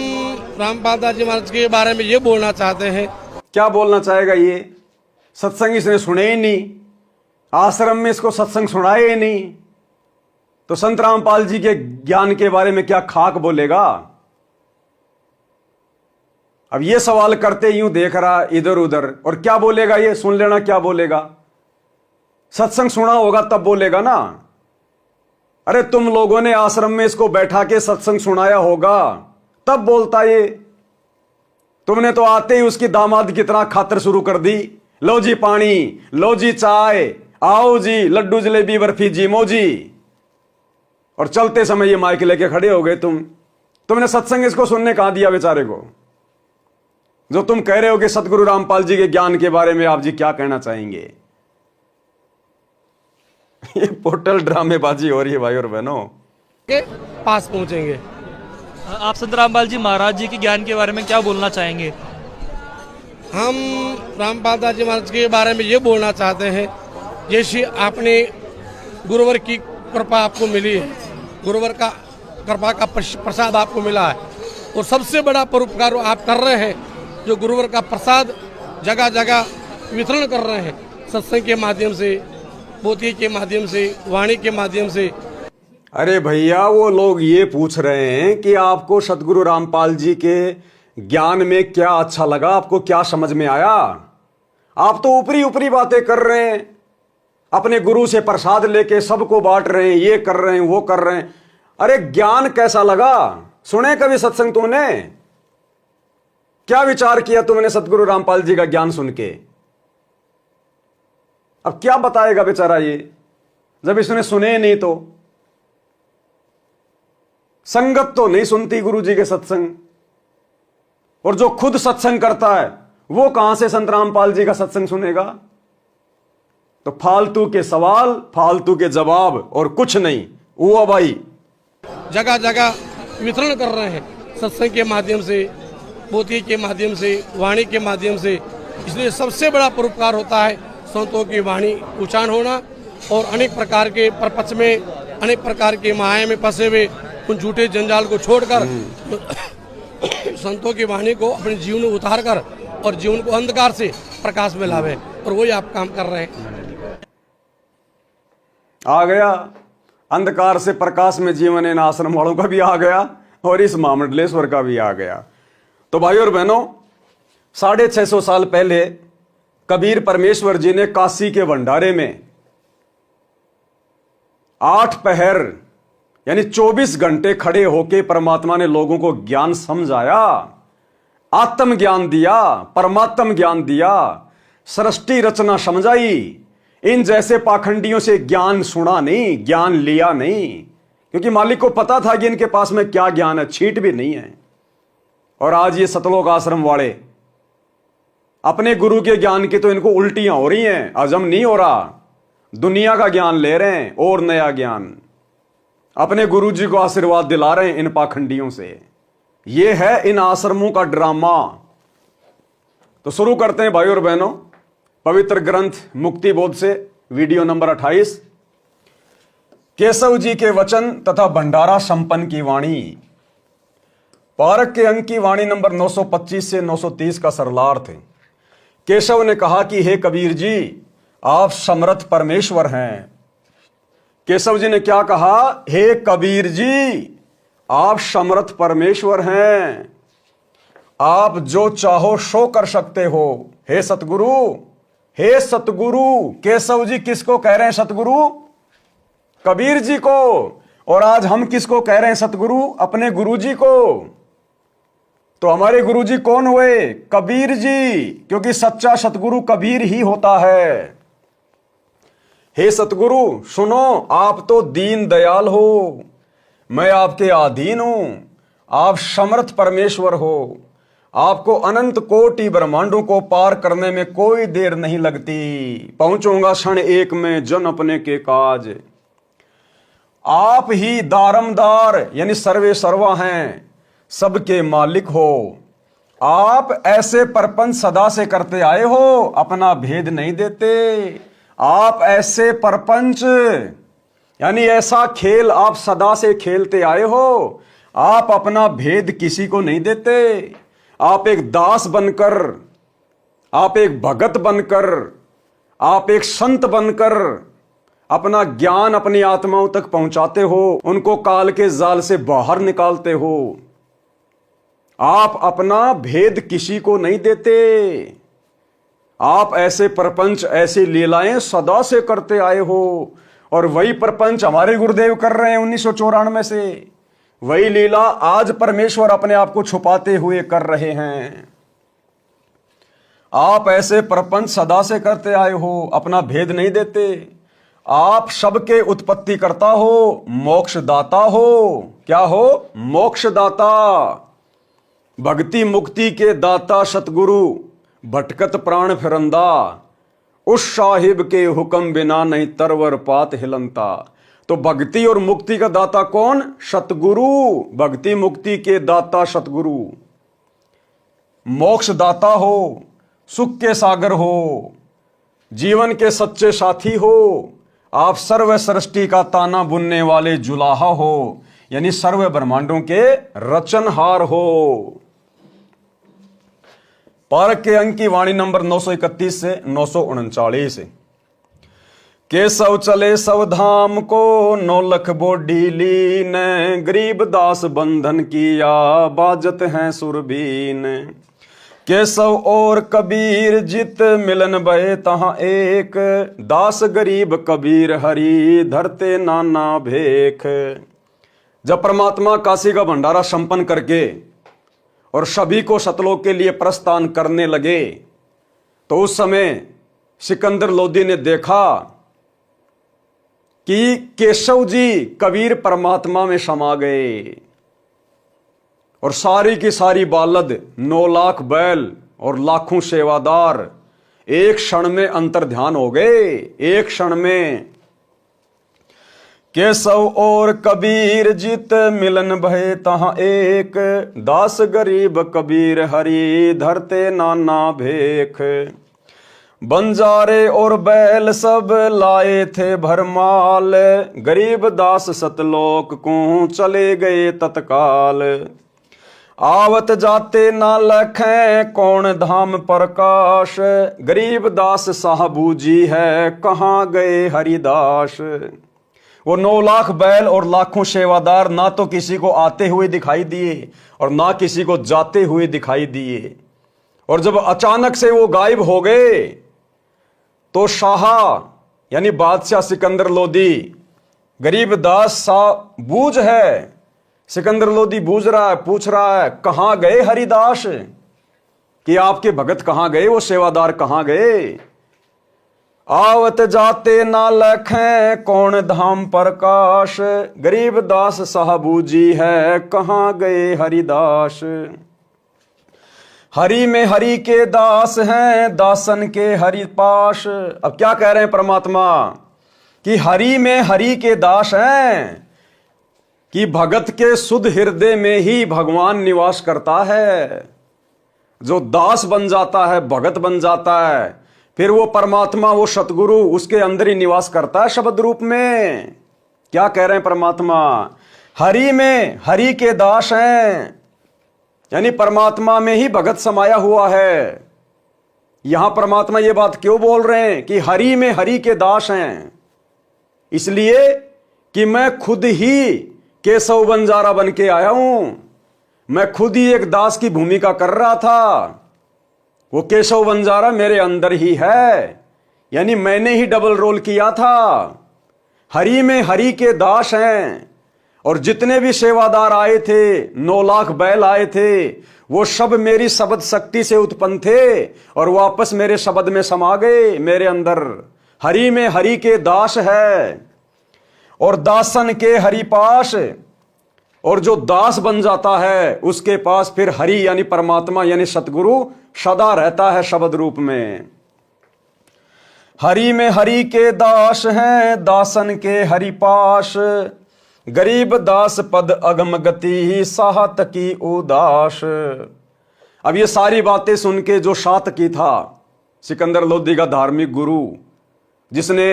रामपाल दास जी महाराज के बारे में ये बोलना चाहते हैं। क्या बोलना चाहेगा? ये सत्संग इसने सुने ही नहीं, आश्रम में इसको सत्संग सुनाए ही नहीं, तो संत रामपाल जी के ज्ञान के बारे में क्या खाक बोलेगा? अब ये सवाल करते यूं देख रहा इधर उधर, और क्या बोलेगा ये? सुन लेना क्या बोलेगा। सत्संग सुना होगा तब बोलेगा ना। अरे तुम लोगों ने आश्रम में इसको बैठा के सत्संग सुनाया होगा तब बोलता ये। तुमने तो आते ही उसकी दामाद की तरह खातर शुरू कर दी। लो जी पानी, लो जी चाय, आओ जी लड्डू जलेबी बर्फी जी मोजी, और चलते समय ये माइक लेके खड़े हो गए। तुमने सत्संग इसको सुनने कहां दिया बेचारे को? जो तुम कह रहे हो कि सतगुरु रामपाल जी के ज्ञान के बारे में आप जी क्या कहना चाहेंगे? ये पोर्टल ड्रामेबाजी हो रही है भाई और बहनों। के पास पहुंचेंगे। आप संत रामपाल जी महाराज जी के ज्ञान के बारे में क्या बोलना चाहेंगे? हम रामपाल दास जी महाराज के बारे में ये बोलना चाहते हैं, जैसे आपने गुरुवर की कृपा आपको मिली है, गुरुवर का कृपा का प्रसाद आपको मिला है, और सबसे बड़ा परोपकार आप कर रहे हैं, जो गुरुवर का प्रसाद जगह जगह वितरण कर रहे हैं, सत्संग के माध्यम से, पोथी के माध्यम से, वाणी के माध्यम से। अरे भैया, वो लोग ये पूछ रहे हैं कि आपको सतगुरु रामपाल जी के ज्ञान में क्या अच्छा लगा, आपको क्या समझ में आया? आप तो ऊपरी ऊपरी बातें कर रहे हैं, अपने गुरु से प्रसाद लेके सबको बांट रहे हैं, ये कर रहे हैं, वो कर रहे हैं। अरे ज्ञान कैसा लगा? सुने कभी सत्संग तुमने? क्या विचार किया तुमने सतगुरु रामपाल जी का ज्ञान सुन के? अब क्या बताएगा बेचारा ये, जब इसने सुने नहीं तो। संगत तो नहीं सुनती गुरु जी के सत्संग, और जो खुद सत्संग करता है वो कहां से संत रामपाल जी का सत्संग सुनेगा? तो फालतू के सवाल, फालतू के जवाब और कुछ नहीं। वो भाई जगह जगह वितरण कर रहे हैं, सत्संग के माध्यम से, पोथी के माध्यम से, वाणी के माध्यम से। इसलिए सबसे बड़ा परोपकार होता है संतों की वाणी उच्चारण होना, और अनेक प्रकार के प्रपंच में, अनेक प्रकार के माया में फंसे हुए उन झूठे जंजाल को छोड़कर संतों की वाणी को अपने जीवन में उतार कर और जीवन को अंधकार से प्रकाश में लावे, और वही आप काम कर रहे हैं। आ गया अंधकार से प्रकाश में जीवन, इन आश्रम वालों का भी आ गया और इस महामंडलेश्वर का भी आ गया। तो भाई और बहनों, 650 साल पहले कबीर परमेश्वर जी ने काशी के भंडारे में 8 पहर यानी 24 घंटे खड़े होके परमात्मा ने लोगों को ज्ञान समझाया, आत्म ज्ञान दिया, परमात्म ज्ञान दिया, सृष्टि रचना समझाई। इन जैसे पाखंडियों से ज्ञान सुना नहीं, ज्ञान लिया नहीं, क्योंकि मालिक को पता था कि इनके पास में क्या ज्ञान है, छींट भी नहीं है। और आज ये सतलोक आश्रम वाले अपने गुरु के ज्ञान की तो इनको उल्टियां हो रही हैं, हजम नहीं हो रहा, दुनिया का ज्ञान ले रहे हैं और नया ज्ञान अपने गुरु जी को आशीर्वाद दिला रहे हैं इन पाखंडियों से। ये है इन आश्रमों का ड्रामा। तो शुरू करते हैं भाई और बहनों, पवित्र ग्रंथ मुक्ति बोध से वीडियो नंबर 28, केशव जी के वचन तथा भंडारा संपन्न की वाणी। पारक के अंक की वाणी नंबर 925 से 930 का सरलार्थ है। केशव ने कहा कि हे कबीर जी, आप समर्थ परमेश्वर हैं। केशव जी ने क्या कहा? हे कबीर जी, आप समर्थ परमेश्वर हैं, आप जो चाहो सो कर सकते हो। हे सतगुरु, हे सतगुरु। केशव जी किसको कह रहे हैं? सतगुरु कबीर जी को। और आज हम किसको कह रहे हैं सतगुरु? अपने गुरु जी को। तो हमारे गुरु जी कौन हुए? कबीर जी, क्योंकि सच्चा सतगुरु कबीर ही होता है। हे सतगुरु सुनो, आप तो दीन दयाल हो, मैं आपके अधीन हूं, आप समर्थ परमेश्वर हो, आपको अनंत कोटि ब्रह्मांडों को पार करने में कोई देर नहीं लगती, पहुंचूंगा क्षण एक में जन अपने के काज। आप ही दारमदार यानी सर्वे सर्वा हैं, सबके मालिक हो। आप ऐसे परपंच सदा से करते आए हो, अपना भेद नहीं देते। आप ऐसे परपंच यानी ऐसा खेल आप सदा से खेलते आए हो, आप अपना भेद किसी को नहीं देते। आप एक दास बनकर, आप एक भगत बनकर, आप एक संत बनकर अपना ज्ञान अपनी आत्माओं तक पहुंचाते हो, उनको काल के जाल से बाहर निकालते हो। आप अपना भेद किसी को नहीं देते। आप ऐसे प्रपंच, ऐसी लीलाएं सदा से करते आए हो, और वही प्रपंच हमारे गुरुदेव कर रहे हैं 1994 से। वही लीला आज परमेश्वर अपने आप को छुपाते हुए कर रहे हैं। आप ऐसे प्रपंच सदा से करते आए हो, अपना भेद नहीं देते। आप सबके उत्पत्ति करता हो, मोक्ष दाता हो। क्या हो? मोक्ष दाता, भक्ति मुक्ति के दाता सतगुरु, भटकत प्राण फिरंदा, उस साहिब के हुक्म बिना नहीं तरवर पात हिलंता। तो भक्ति और मुक्ति का दाता कौन? सतगुरु। भक्ति मुक्ति के दाता सतगुरु, मोक्ष दाता हो, सुख के सागर हो, जीवन के सच्चे साथी हो। आप सर्व सृष्टि का ताना बुनने वाले जुलाहा हो, यानी सर्व ब्रह्मांडों के रचनहार हो। पारक के अंक की वाणी नंबर 931 से 939। केशव चले सव धाम को, 9 लख बोडी लीन, गरीब दास बंधन किया, बाजत हैं सुरबीन। केशव और कबीर जित मिलन भये तहां एक, दास गरीब कबीर हरि धरते नाना भेख। जब परमात्मा काशी का भंडारा संपन्न करके और सभी को सतलोक के लिए प्रस्थान करने लगे, तो उस समय सिकंदर लोदी ने देखा कि केशव जी कबीर परमात्मा में समा गए, और सारी की सारी बालद, 9 लाख बैल और लाखों सेवादार एक क्षण में अंतर ध्यान हो गए। एक क्षण में केशव और कबीर जित मिलन भये तहां एक, दास गरीब कबीर हरि धरते नाना भेख। बंजारे और बैल सब लाए थे भरमाल, गरीब दास सतलोक को चले गए तत्काल। आवत जाते ना लखें कौन धाम प्रकाश, गरीब दास साहबू जी है कहाँ गए हरिदास। वो 9 लाख बैल और लाखों सेवादार ना तो किसी को आते हुए दिखाई दिए और ना किसी को जाते हुए दिखाई दिए। और जब अचानक से वो गायब हो गए, तो शाह यानी बादशाह सिकंदर लोदी, गरीब दास सा बूझ है, सिकंदर लोदी बूझ रहा है, पूछ रहा है कहां गए हरिदास, कि आपके भगत कहां गए, वो सेवादार कहां गए। आवत जाते ना लखें कौन धाम प्रकाश, गरीबदास साहबू जी है कहाँ गए हरिदास। हरि में हरि के दास हैं दासन के हरि पाश। अब क्या कह रहे हैं परमात्मा कि हरि में हरि के दास हैं, कि भगत के शुद्ध हृदय में ही भगवान निवास करता है। जो दास बन जाता है, भगत बन जाता है, फिर वो परमात्मा, वो सतगुरु उसके अंदर ही निवास करता है शब्द रूप में। क्या कह रहे हैं परमात्मा, हरि में हरि के दास हैं, यानी परमात्मा में ही भगत समाया हुआ है। यहां परमात्मा ये बात क्यों बोल रहे हैं कि हरि में हरि के दास हैं? इसलिए कि मैं खुद ही केशव बंजारा बन के आया हूं। मैं खुद ही एक दास की भूमिका कर रहा था। वो केशव बंजारा मेरे अंदर ही है, यानी मैंने ही डबल रोल किया था। हरि में हरि के दास हैं। और जितने भी सेवादार आए थे, 9 लाख बैल आए थे, वो सब मेरी शब्द शक्ति से उत्पन्न थे और वापस मेरे शब्द में समा गए मेरे अंदर। हरि में हरि के दास है और दासन के हरि पास। और जो दास बन जाता है उसके पास फिर हरि यानी परमात्मा यानी सतगुरु सदा रहता है शब्द रूप में। हरि में हरि के दास हैं दासन के हरि पास, गरीब दास पद अगम गति साहत की उदास। अब ये सारी बातें सुन के जो सातकी था, सिकंदर लोदी का धार्मिक गुरु, जिसने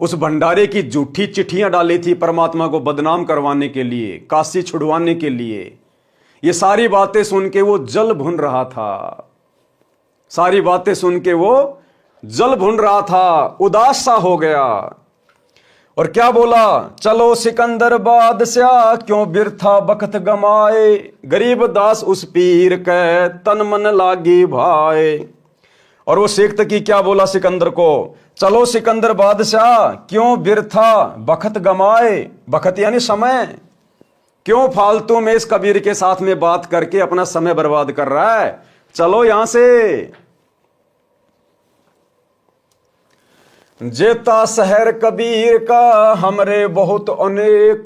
उस भंडारे की झूठी चिट्ठियां डाली थी परमात्मा को बदनाम करवाने के लिए, काशी छुड़वाने के लिए, ये सारी बातें सुन के वो जल भुन रहा था। सारी बातें सुन के वो जल भुन रहा था, उदास सा हो गया। और क्या बोला, चलो सिकंदर बादशाह क्यों बिरथा बखत गमाए, गरीब दास उस पीर के तन मन लागी भाए। और वो शेख तकी क्या बोला सिकंदर को, चलो सिकंदर बादशाह क्यों बिरथा बखत गमाए, बखत यानी समय, क्यों फालतू में इस कबीर के साथ में बात करके अपना समय बर्बाद कर रहा है, चलो यहां से। जेता शहर कबीर का हमरे बहुत अनेक,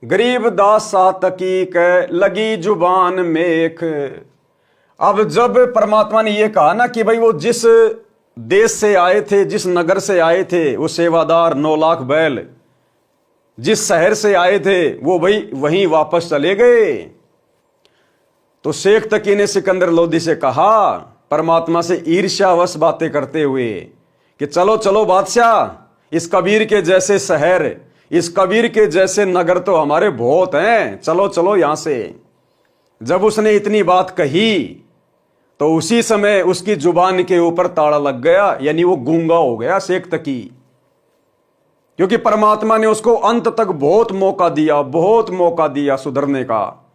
गरीब दास सातकी के लगी जुबान मेख। अब जब परमात्मा ने ये कहा ना कि भाई वो जिस देश से आए थे, जिस नगर से आए थे, वो सेवादार 9 लाख बैल जिस शहर से आए थे वो भाई वहीं वापस चले गए। तो शेख तकी ने सिकंदर लोदी से कहा परमात्मा से ईर्ष्यावश बातें करते हुए कि चलो चलो बादशाह, इस कबीर के जैसे शहर, इस कबीर के जैसे नगर तो हमारे बहुत हैं, चलो चलो यहां से। जब उसने इतनी बात कही तो उसी समय उसकी जुबान के ऊपर ताला लग गया, यानी वो गूंगा हो गया शेख तकी। क्योंकि परमात्मा ने उसको अंत तक बहुत मौका दिया सुधरने का,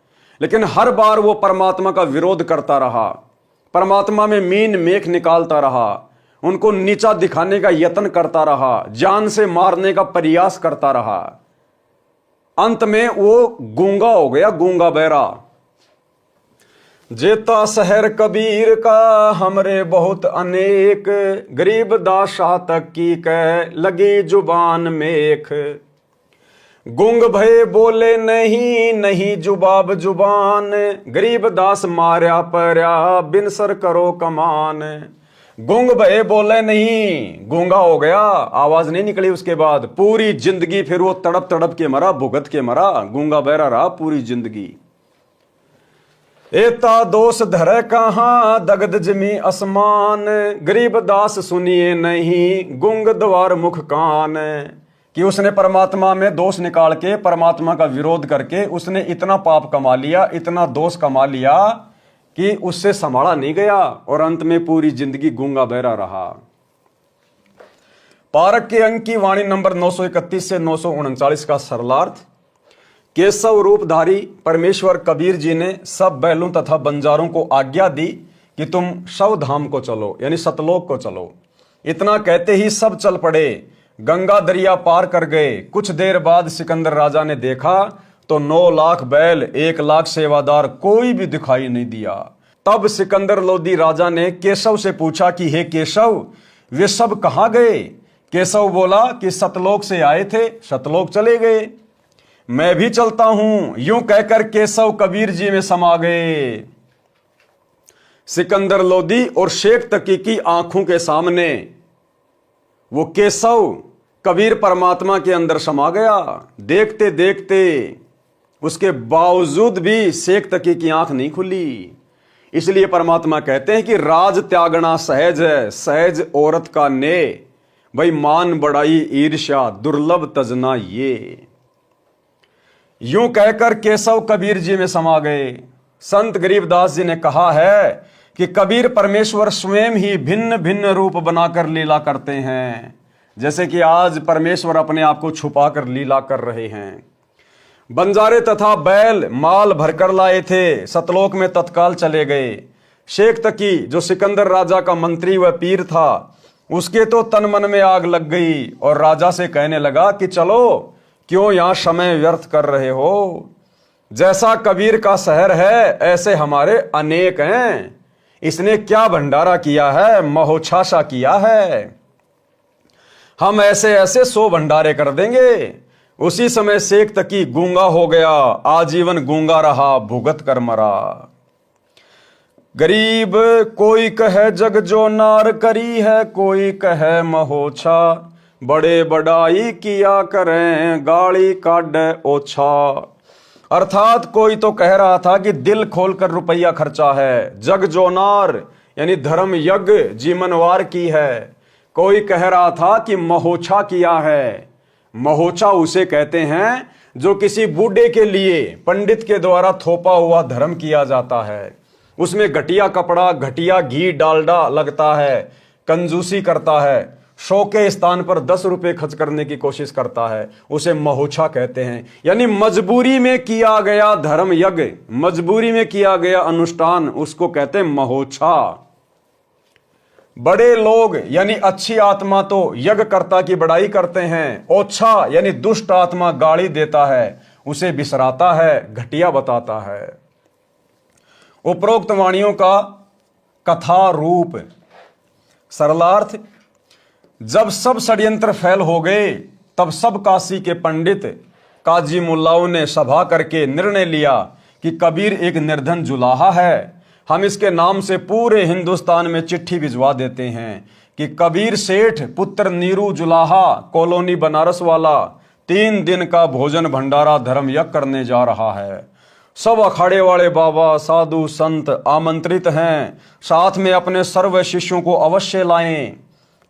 लेकिन हर बार वो परमात्मा का विरोध करता रहा, परमात्मा में मीन मेख निकालता रहा, उनको नीचा दिखाने का यत्न करता रहा, जान से मारने का प्रयास करता रहा। अंत में वो गूंगा हो गया, गूंगा बहरा। जेता शहर कबीर का हमरे बहुत अनेक, गरीब दास तक की कह लगी जुबान मेख। गुंग भय बोले नहीं नहीं जुबाब जुबान, गरीब दास मार्या पर्या बिन सर करो कमान। गुंग भय बोले नहीं, गूंगा हो गया, आवाज नहीं निकली। उसके बाद पूरी जिंदगी फिर वो तड़प तड़प के मरा, भुगत के मरा, गूंगा बहरा रहा पूरी जिंदगी। एता दोष धरे कहां दगद जमी आसमान, गरीब दास सुनिए नहीं गुंग द्वार मुख कान। कि उसने परमात्मा में दोष निकाल के, परमात्मा का विरोध करके उसने इतना पाप कमा लिया, इतना दोष कमा लिया कि उससे संभाला नहीं गया और अंत में पूरी जिंदगी गूंगा बहरा रहा। पारक के अंक की वाणी नंबर 931 से 939 का सरलार्थ। केशव रूपधारी परमेश्वर कबीर जी ने सब बैलों तथा बंजारों को आज्ञा दी कि तुम शवधाम को चलो, यानी सतलोक को चलो। इतना कहते ही सब चल पड़े, गंगा दरिया पार कर गए। कुछ देर बाद सिकंदर राजा ने देखा तो 9 लाख बैल, 1 लाख सेवादार, कोई भी दिखाई नहीं दिया। तब सिकंदर लोदी राजा ने केशव से पूछा कि हे केशव, वे सब कहाँ गए? केशव बोला कि सतलोक से आए थे, सतलोक चले गए। मैं भी चलता हूं, यूं कहकर केशव कबीर जी में समा गए। सिकंदर लोदी और शेख तकी की आंखों के सामने वो केशव कबीर परमात्मा के अंदर समा गया। देखते देखते उसके बावजूद भी शेख तकी की आंख नहीं खुली। इसलिए परमात्मा कहते हैं कि राज त्यागना सहज है, सहज औरत का ने, भाई मान बड़ाई ईर्ष्या दुर्लभ तजना ये। यूं कहकर केशव कबीर जी में समा गए। संत गरीबदास जी ने कहा है कि कबीर परमेश्वर स्वयं ही भिन्न भिन्न रूप बनाकर लीला करते हैं, जैसे कि आज परमेश्वर अपने आप को छुपाकर लीला कर रहे हैं। बंजारे तथा बैल माल भरकर लाए थे, सतलोक में तत्काल चले गए। शेख तकी जो सिकंदर राजा का मंत्री व पीर था, उसके तो तन मन में आग लग गई और राजा से कहने लगा कि चलो, क्यों यहां समय व्यर्थ कर रहे हो? जैसा कबीर का शहर है ऐसे हमारे अनेक हैं। इसने क्या भंडारा किया है, महोछाशा किया है, हम ऐसे ऐसे 100 भंडारे कर देंगे। उसी समय शेख तकी गूंगा हो गया, आजीवन गूंगा रहा, भुगत कर मरा। गरीब कोई कहे जग जो नार करी है, कोई कहे महोछा, बड़े बड़ाई किया करें गाली काढ़े ओछा। अर्थात कोई तो कह रहा था कि दिल खोलकर रुपया खर्चा है, जग जोनार यानी धर्म यज्ञ जीवनवार की है। कोई कह रहा था कि महोछा किया है। महोछा उसे कहते हैं जो किसी बूढ़े के लिए पंडित के द्वारा थोपा हुआ धर्म किया जाता है। उसमें घटिया कपड़ा, घटिया घी डालडा लगता है, कंजूसी करता है, 100 के स्थान पर 10 रुपए खर्च करने की कोशिश करता है, उसे महोछा कहते हैं। यानी मजबूरी में किया गया धर्म यज्ञ, मजबूरी में किया गया अनुष्ठान, उसको कहते हैं महोछा। बड़े लोग यानी अच्छी आत्मा तो यज्ञकर्ता की बड़ाई करते हैं, ओछा यानी दुष्ट आत्मा गाली देता है, उसे बिसराता है, घटिया बताता है। उपरोक्त वाणियों का कथा रूप सरलार्थ, जब सब षड्यंत्र फैल हो गए तब सब काशी के पंडित काजी मुल्लाओं ने सभा करके निर्णय लिया कि कबीर एक निर्धन जुलाहा है, हम इसके नाम से पूरे हिंदुस्तान में चिट्ठी भिजवा देते हैं कि कबीर सेठ पुत्र नीरू जुलाहा कॉलोनी बनारस वाला 3 दिन का भोजन भंडारा धर्म यज्ञ करने जा रहा है। सब अखाड़े वाले बाबा साधु संत आमंत्रित हैं, साथ में अपने सर्व शिष्यों को अवश्य लाएं।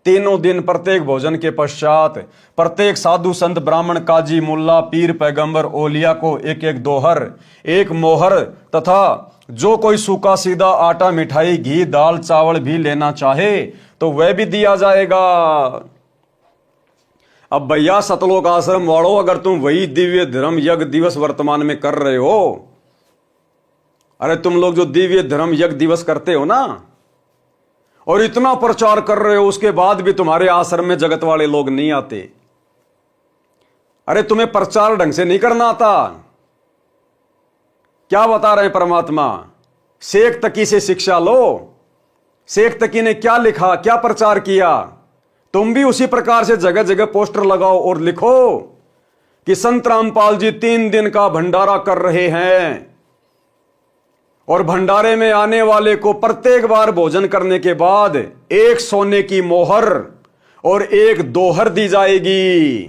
3 दिन प्रत्येक भोजन के पश्चात प्रत्येक साधु संत ब्राह्मण काजी मुल्ला पीर पैगंबर ओलिया को एक एक दोहर, एक मोहर तथा जो कोई सूखा सीधा आटा मिठाई घी दाल चावल भी लेना चाहे तो वह भी दिया जाएगा। अब भैया सतलोक आश्रम वालों, अगर तुम वही दिव्य धर्म यज्ञ दिवस वर्तमान में कर रहे हो, अरे तुम लोग जो दिव्य धर्म यज्ञ दिवस करते हो ना, और इतना प्रचार कर रहे हो, उसके बाद भी तुम्हारे आश्रम में जगत वाले लोग नहीं आते। अरे तुम्हें प्रचार ढंग से नहीं करना आता। क्या बता रहे हैं परमात्मा? शेख तकी से शिक्षा लो। शेख तकी ने क्या लिखा, क्या प्रचार किया, तुम भी उसी प्रकार से जगह जगह पोस्टर लगाओ और लिखो कि संत रामपाल जी 3 दिन का भंडारा कर रहे हैं और भंडारे में आने वाले को प्रत्येक बार भोजन करने के बाद 1 सोने की मोहर और 1 दोहर दी जाएगी।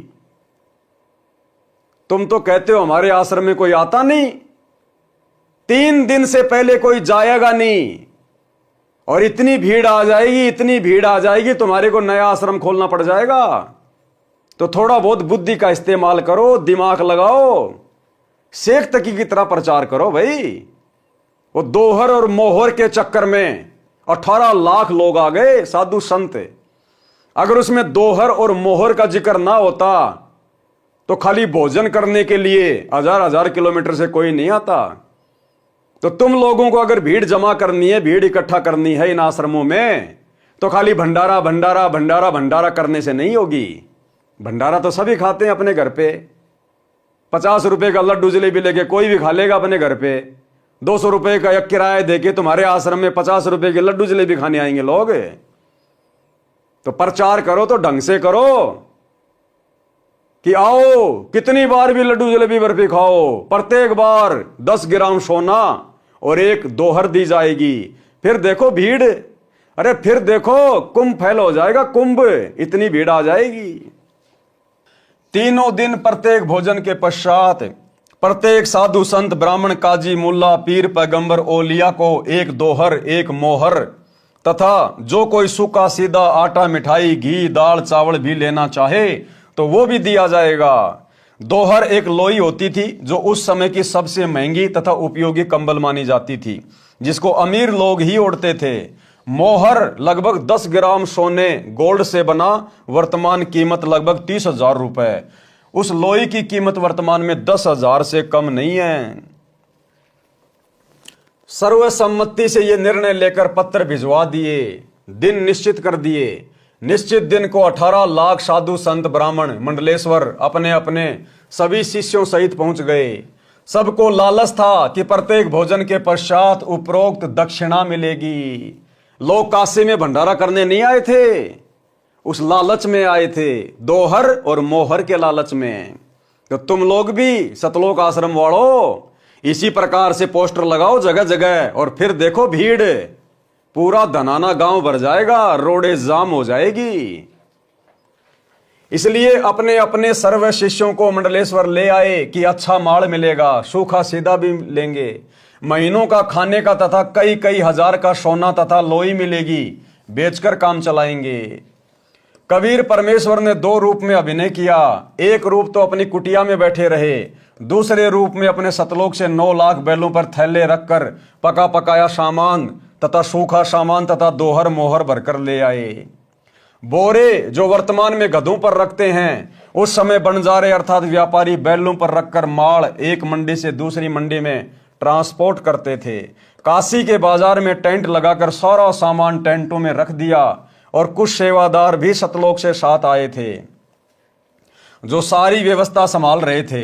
तुम तो कहते हो हमारे आश्रम में कोई आता नहीं, 3 दिन से पहले कोई जाएगा नहीं, और इतनी भीड़ आ जाएगी, इतनी भीड़ आ जाएगी, तुम्हारे को नया आश्रम खोलना पड़ जाएगा। तो थोड़ा बहुत बुद्धि का इस्तेमाल करो, दिमाग लगाओ, शेख तकी की तरह प्रचार करो भाई। वो दोहर और मोहर के चक्कर में 18 लाख लोग आ गए साधु संत। अगर उसमें दोहर और मोहर का जिक्र ना होता तो खाली भोजन करने के लिए 1000 किलोमीटर से कोई नहीं आता। तो तुम लोगों को अगर भीड़ जमा करनी है, भीड़ इकट्ठा करनी है इन आश्रमों में, तो खाली भंडारा भंडारा भंडारा भंडारा करने से नहीं होगी। भंडारा तो सभी खाते हैं अपने घर पे। 50 रुपए का लड्डू जलेबी लेके कोई भी खा लेगा अपने घर पे। 200 रुपए का एक किराया देके तुम्हारे आश्रम में 50 रुपए के लड्डू जलेबी खाने आएंगे लोग। तो प्रचार करो तो ढंग से करो कि आओ कितनी बार भी लड्डू जलेबी बर्फी खाओ, प्रत्येक बार 10 ग्राम सोना और एक दोहर दी जाएगी। फिर देखो भीड़, अरे फिर देखो कुंभ फैल हो जाएगा, कुंभ, इतनी भीड़ आ जाएगी। तीनों दिन प्रत्येक भोजन के पश्चात प्रत्येक साधु संत ब्राह्मण काजी मुल्ला पीर पैगंबर ओलिया को एक दोहर एक मोहर तथा जो कोई सूखा सीधा आटा मिठाई घी दाल चावल भी लेना चाहे तो वो भी दिया जाएगा। दोहर एक लोई होती थी जो उस समय की सबसे महंगी तथा उपयोगी कंबल मानी जाती थी, जिसको अमीर लोग ही ओढ़ते थे। मोहर लगभग 10 ग्राम सोने गोल्ड से बना, वर्तमान कीमत लगभग 30,000 रुपए। उस लोई की कीमत वर्तमान में 10,000 से कम नहीं है। सर्वसम्मति से ये निर्णय लेकर पत्र भिजवा दिए, दिन निश्चित कर दिए। निश्चित दिन को 18 लाख साधु संत ब्राह्मण मंडलेश्वर अपने अपने सभी शिष्यों सहित पहुंच गए। सबको लालच था कि प्रत्येक भोजन के पश्चात उपरोक्त दक्षिणा मिलेगी। लोग काशी में भंडारा करने नहीं आए थे, उस लालच में आए थे, दोहर और मोहर के लालच में। तो तुम लोग भी सतलोक आश्रम वालों इसी प्रकार से पोस्टर लगाओ जगह जगह, और फिर देखो भीड़, पूरा धनाना गांव भर जाएगा, रोडे जाम हो जाएगी। इसलिए अपने अपने सर्व शिष्यों को मंडलेश्वर ले आए कि अच्छा माल मिलेगा, सूखा सीधा भी लेंगे, महीनों का खाने का तथा कई कई हजार का सोना तथा लोई मिलेगी, बेचकर काम चलाएंगे। कबीर परमेश्वर ने 2 रूप में अभिनय किया। एक रूप तो अपनी कुटिया में बैठे रहे, दूसरे रूप में अपने सतलोक से 9 लाख बैलों पर थैले रखकर पका पकाया सामान तथा सूखा सामान तथा दोहर मोहर भरकर ले आए। बोरे जो वर्तमान में गधों पर रखते हैं, उस समय बंजारे अर्थात व्यापारी बैलों पर रखकर माल एक मंडी से दूसरी मंडी में ट्रांसपोर्ट करते थे। काशी के बाजार में टेंट लगाकर सारा सामान टेंटों में रख दिया, और कुछ सेवादार भी सतलोक से साथ आए थे जो सारी व्यवस्था संभाल रहे थे।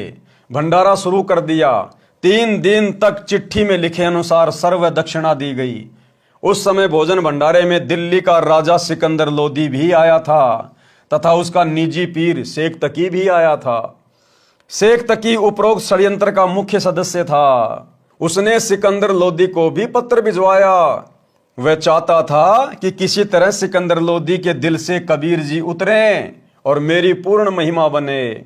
भंडारा शुरू कर दिया। 3 दिन तक चिट्ठी में लिखे अनुसार सर्व दक्षिणा दी गई। उस समय भोजन भंडारे में दिल्ली का राजा सिकंदर लोदी भी आया था तथा उसका निजी पीर शेख तकी भी आया था। शेख तकी उपरोक्त षड्यंत्र का मुख्य सदस्य था। उसने सिकंदर लोदी को भी पत्र भिजवाया। वह चाहता था कि किसी तरह सिकंदर लोदी के दिल से कबीर जी उतरें और मेरी पूर्ण महिमा बने।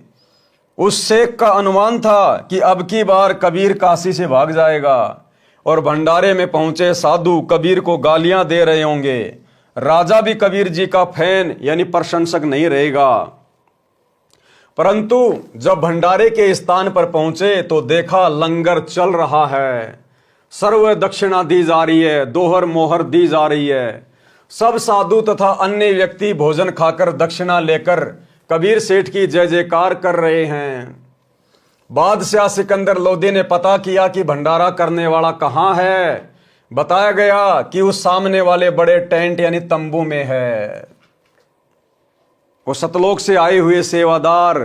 उस शेख का अनुमान था कि अब की बार कबीर काशी से भाग जाएगा और भंडारे में पहुंचे साधु कबीर को गालियां दे रहे होंगे। राजा भी कबीर जी का फैन यानी प्रशंसक नहीं रहेगा। परंतु जब भंडारे के स्थान पर पहुंचे तो देखा लंगर चल रहा है, सर्व दक्षिणा दी जा रही है, दोहर मोहर दी जा रही है। सब साधु तथा अन्य व्यक्ति भोजन खाकर दक्षिणा लेकर कबीर सेठ की जय जयकार कर रहे हैं। बादशाह सिकंदर लोदी ने पता किया कि भंडारा करने वाला कहाँ है। बताया गया कि उस सामने वाले बड़े टेंट यानी तंबू में है। वो सतलोक से आए हुए सेवादार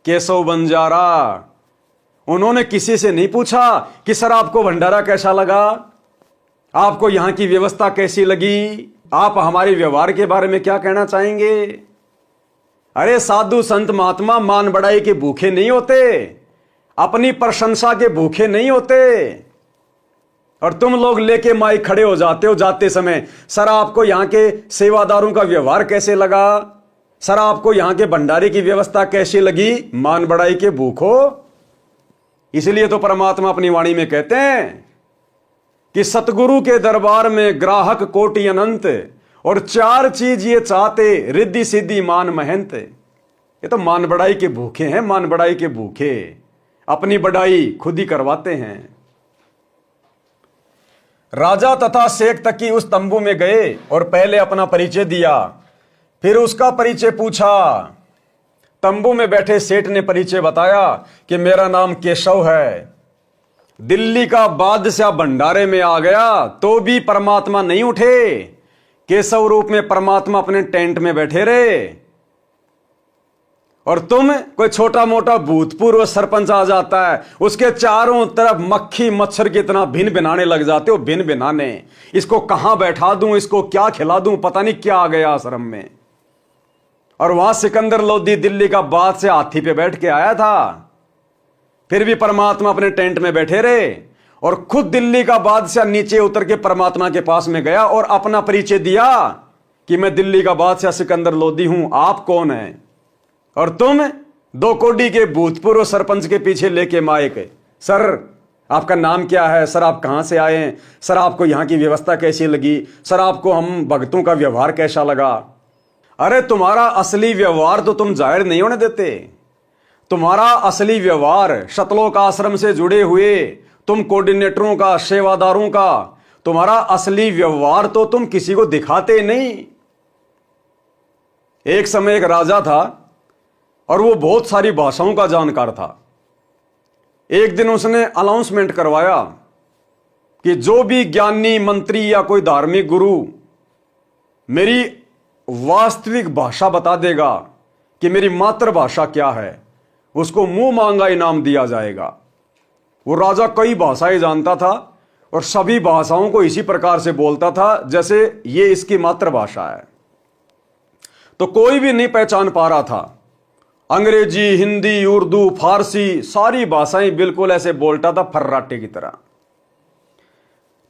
केशव बंजारा, उन्होंने किसी से नहीं पूछा कि सर आपको भंडारा कैसा लगा, आपको यहां की व्यवस्था कैसी लगी, आप हमारे व्यवहार के बारे में क्या कहना चाहेंगे। अरे साधु संत महात्मा मान बढ़ाई के भूखे नहीं होते, अपनी प्रशंसा के भूखे नहीं होते। और तुम लोग लेके माइक खड़े हो जाते हो जाते समय, सर आपको यहां के सेवादारों का व्यवहार कैसे लगा, सर आपको यहां के भंडारे की व्यवस्था कैसी लगी, मान बढ़ाई के भूखो। इसलिए तो परमात्मा अपनी वाणी में कहते हैं कि सतगुरु के दरबार में ग्राहक कोटि अनंत, और 4 चीज ये चाहते, रिद्धि सिद्धि मान महंत। ये तो मान बढ़ाई के भूखे हैं, मान बढ़ाई के भूखे, अपनी बढ़ाई खुद ही करवाते हैं। राजा तथा शेख तकी उस तंबू में गए और पहले अपना परिचय दिया, फिर उसका परिचय पूछा। तंबू में बैठे सेठ ने परिचय बताया कि मेरा नाम केशव है, दिल्ली का बादशाह भंडारे में आ गया तो भी परमात्मा नहीं उठे। केशव रूप में परमात्मा अपने टेंट में बैठे रहे, और तुम कोई छोटा मोटा भूतपूर्व सरपंच आ जाता है, उसके चारों तरफ मक्खी मच्छर की तरह भिन भिनाने लग जाते हो। भिन भिनाने, इसको कहां बैठा दूं, इसको क्या खिला दूं, पता नहीं क्या आ गया आश्रम में। और वहां सिकंदर लोदी दिल्ली का बादशाह हाथी पे बैठ के आया था, फिर भी परमात्मा अपने टेंट में बैठे रहे और खुद दिल्ली का बादशाह नीचे उतर के परमात्मा के पास में गया और अपना परिचय दिया कि मैं दिल्ली का बादशाह सिकंदर लोदी हूं, आप कौन हैं? और तुम 2 कोडी के भूतपूर्व सरपंच के पीछे लेके मायके, सर आपका नाम क्या है, सर आप कहां से आए हैं, सर आपको यहां की व्यवस्था कैसी लगी, सर आपको हम भक्तों का व्यवहार कैसा लगा। अरे तुम्हारा असली व्यवहार तो तुम जाहिर नहीं होने देते। तुम्हारा असली व्यवहार शतलोक आश्रम से जुड़े हुए तुम कोऑर्डिनेटरों का, सेवादारों का, तुम्हारा असली व्यवहार तो तुम किसी को दिखाते नहीं। एक समय एक राजा था और वो बहुत सारी भाषाओं का जानकार था। एक दिन उसने अनाउंसमेंट करवाया कि जो भी ज्ञानी मंत्री या कोई धार्मिक गुरु मेरी वास्तविक भाषा बता देगा कि मेरी मातृभाषा क्या है, उसको मुंह मांगा इनाम दिया जाएगा। वो राजा कई भाषाएं जानता था और सभी भाषाओं को इसी प्रकार से बोलता था जैसे ये इसकी मातृभाषा है। तो कोई भी नहीं पहचान पा रहा था। अंग्रेजी, हिंदी, उर्दू, फारसी, सारी भाषाएं बिल्कुल ऐसे बोलता था फर्राटे की तरह।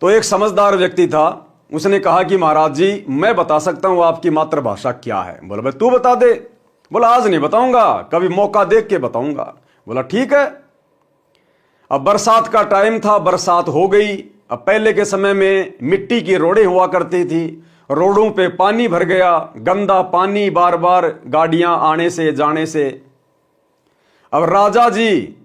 तो एक समझदार व्यक्ति था, उसने कहा कि महाराज जी मैं बता सकता हूं आपकी मातृभाषा क्या है। बोला भाई तू बता दे। बोला आज नहीं बताऊंगा, कभी मौका देख के बताऊंगा। बोला ठीक है। अब बरसात का टाइम था, बरसात हो गई। अब पहले के समय में मिट्टी की रोडें हुआ करती थी, रोडों पे पानी भर गया, गंदा पानी बार बार गाड़ियां आने से जाने से। अब राजा जी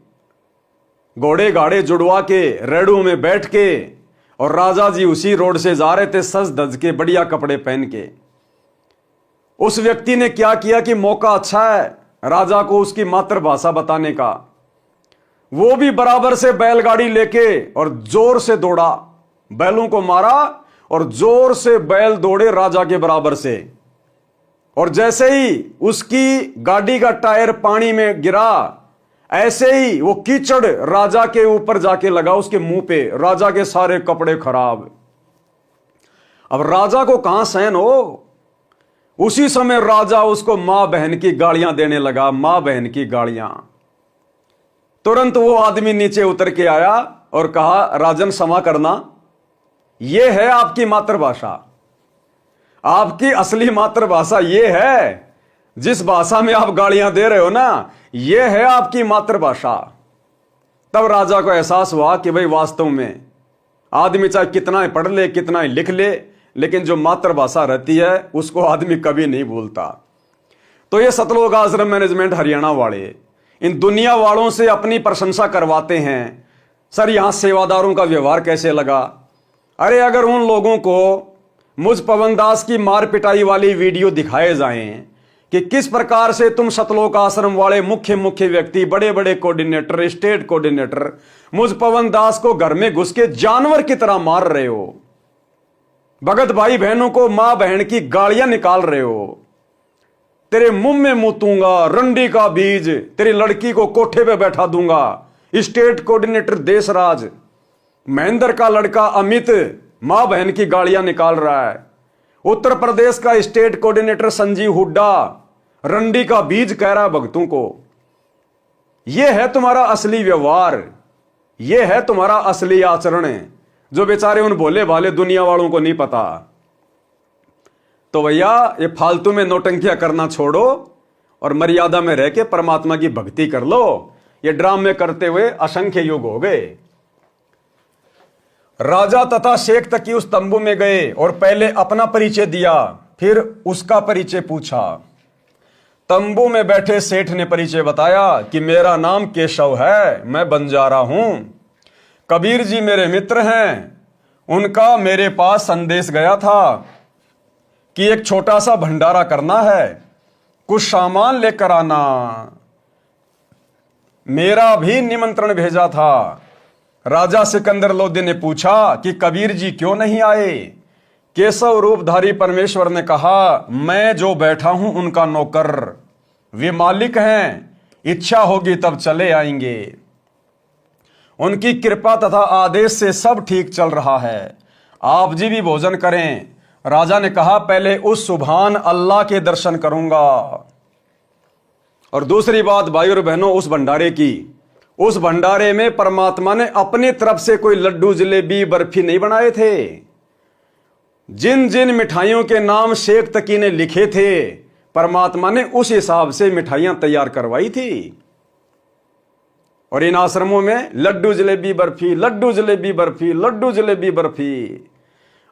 घोड़े गाड़े जुड़वा के रेड़ों में बैठ के और राजा जी उसी रोड से जा रहे थे सज धज के, बढ़िया कपड़े पहन के। उस व्यक्ति ने क्या किया कि मौका अच्छा है राजा को उसकी मातृभाषा बताने का। वो भी बराबर से बैलगाड़ी लेके और जोर से दौड़ा, बैलों को मारा और जोर से बैल दौड़े राजा के बराबर से। और जैसे ही उसकी गाड़ी का टायर पानी में गिरा, ऐसे ही वो कीचड़ राजा के ऊपर जाके लगा, उसके मुंह पे। राजा के सारे कपड़े खराब। अब राजा को कहां सहन हो। उसी समय राजा उसको मां बहन की गालियां देने लगा, मां बहन की गालियां। तुरंत वो आदमी नीचे उतर के आया और कहा राजन क्षमा करना, यह है आपकी मातृभाषा। आपकी असली मातृभाषा यह है, जिस भाषा में आप गालियां दे रहे हो ना, यह है आपकी मातृभाषा। तब राजा को एहसास हुआ कि भाई वास्तव में आदमी चाहे कितना ही पढ़ ले, कितना ही लिख ले, लेकिन जो मातृभाषा रहती है उसको आदमी कभी नहीं भूलता। तो ये सतलोक आश्रम मैनेजमेंट हरियाणा वाले इन दुनिया वालों से अपनी प्रशंसा करवाते हैं, सर यहां सेवादारों का व्यवहार कैसे लगा। अरे अगर उन लोगों को मुझ पवन दास की मार पिटाई वाली वीडियो दिखाए जाएं कि किस प्रकार से तुम सतलोक आश्रम वाले मुख्य व्यक्ति, बड़े बड़े कोऑर्डिनेटर, स्टेट कोऑर्डिनेटर मुझ पवन दास को घर में घुस के जानवर की तरह मार रहे हो, भगत भाई बहनों को मां बहन की गालियां निकाल रहे हो, तेरे मुंह में मुतूंगा रंडी का बीज, तेरी लड़की को कोठे पे बैठा दूंगा। स्टेट कोऑर्डिनेटर देशराज महेंद्र का लड़का अमित मां बहन की गालियां निकाल रहा है। उत्तर प्रदेश का स्टेट कोऑर्डिनेटर संजीव हुड्डा रंडी का बीज कह रहा है भक्तों को। यह है तुम्हारा असली व्यवहार, यह है तुम्हारा असली आचरण, जो बेचारे उन भोले भाले दुनिया वालों को नहीं पता। तो भैया ये फालतू में नौटंकियां करना छोड़ो और मर्यादा में रह के परमात्मा की भक्ति कर लो। ये ड्रामे करते हुए असंख्य युग हो गए। राजा तथा शेख तकी उस तंबू में गए और पहले अपना परिचय दिया, फिर उसका परिचय पूछा। तंबू में बैठे सेठ ने परिचय बताया कि मेरा नाम केशव है, मैं बंजारा हूं। कबीर जी मेरे मित्र हैं, उनका मेरे पास संदेश गया था कि एक छोटा सा भंडारा करना है, कुछ सामान लेकर आना। मेरा भी निमंत्रण भेजा था। राजा सिकंदर लोदी ने पूछा कि कबीर जी क्यों नहीं आए। केशव रूपधारी परमेश्वर ने कहा, मैं जो बैठा हूं उनका नौकर, वे मालिक हैं, इच्छा होगी तब चले आएंगे। उनकी कृपा तथा आदेश से सब ठीक चल रहा है, आप जी भी भोजन करें। राजा ने कहा, पहले उस सुभान अल्लाह के दर्शन करूंगा। और दूसरी बात भाई और बहनों, उस भंडारे की, उस भंडारे में परमात्मा ने अपनी तरफ से कोई लड्डू जलेबी बर्फी नहीं बनाए थे। जिन जिन मिठाइयों के नाम शेख तकी ने लिखे थे, परमात्मा ने उस हिसाब से मिठाइयां तैयार करवाई थी। और इन आश्रमों में लड्डू जलेबी बर्फी, लड्डू जलेबी बर्फी, लड्डू जलेबी बर्फी।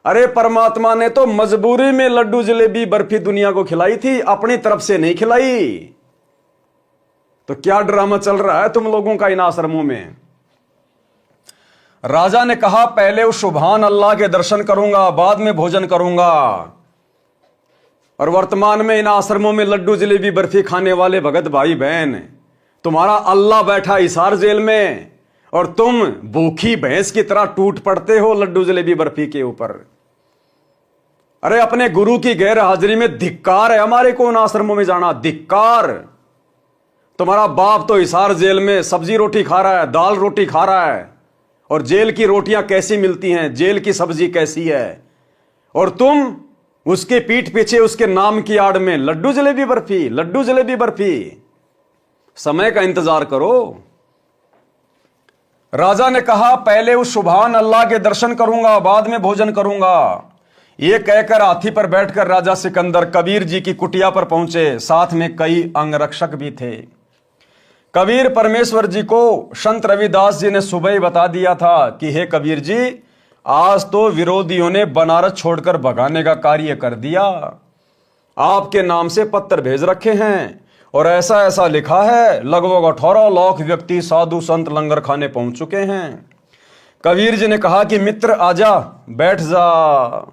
अरे परमात्मा ने तो मजबूरी में लड्डू जलेबी बर्फी दुनिया को खिलाई थी, अपनी तरफ से नहीं खिलाई। तो क्या ड्रामा चल रहा है तुम लोगों का इन आश्रमों में। राजा ने कहा पहले उस सुभान अल्लाह के दर्शन करूंगा, बाद में भोजन करूंगा। और वर्तमान में इन आश्रमों में लड्डू जलेबी बर्फी खाने वाले भगत भाई बहन, तुम्हारा अल्लाह बैठा हिसार जेल में और तुम भूखी भैंस की तरह टूट पड़ते हो लड्डू जलेबी बर्फी के ऊपर। अरे अपने गुरु की गैर हाजिरी में धिक्कार है हमारे को उन आश्रमों में जाना, धिक्कार। तुम्हारा बाप तो हिसार जेल में सब्जी रोटी खा रहा है, दाल रोटी खा रहा है, और जेल की रोटियां कैसी मिलती हैं, जेल की सब्जी कैसी है, और तुम उसके पीठ पीछे उसके नाम की आड़ में लड्डू जलेबी बर्फी, लड्डू जलेबी बर्फी। समय का इंतजार करो। राजा ने कहा पहले उस सुभान अल्लाह के दर्शन करूंगा, बाद में भोजन करूंगा। यह कहकर हाथी पर बैठकर राजा सिकंदर कबीर जी की कुटिया पर पहुंचे। साथ में कई अंगरक्षक भी थे। कबीर परमेश्वर जी को संत रविदास जी ने सुबह ही बता दिया था कि हे कबीर जी, आज तो विरोधियों ने बनारस छोड़कर भगाने का कार्य कर दिया। आपके नाम से पत्र भेज रखे हैं और ऐसा ऐसा लिखा है, लगभग 18 लाख व्यक्ति साधु संत लंगर खाने पहुंच चुके हैं। कबीर जी ने कहा कि मित्र आजा, बैठ जा,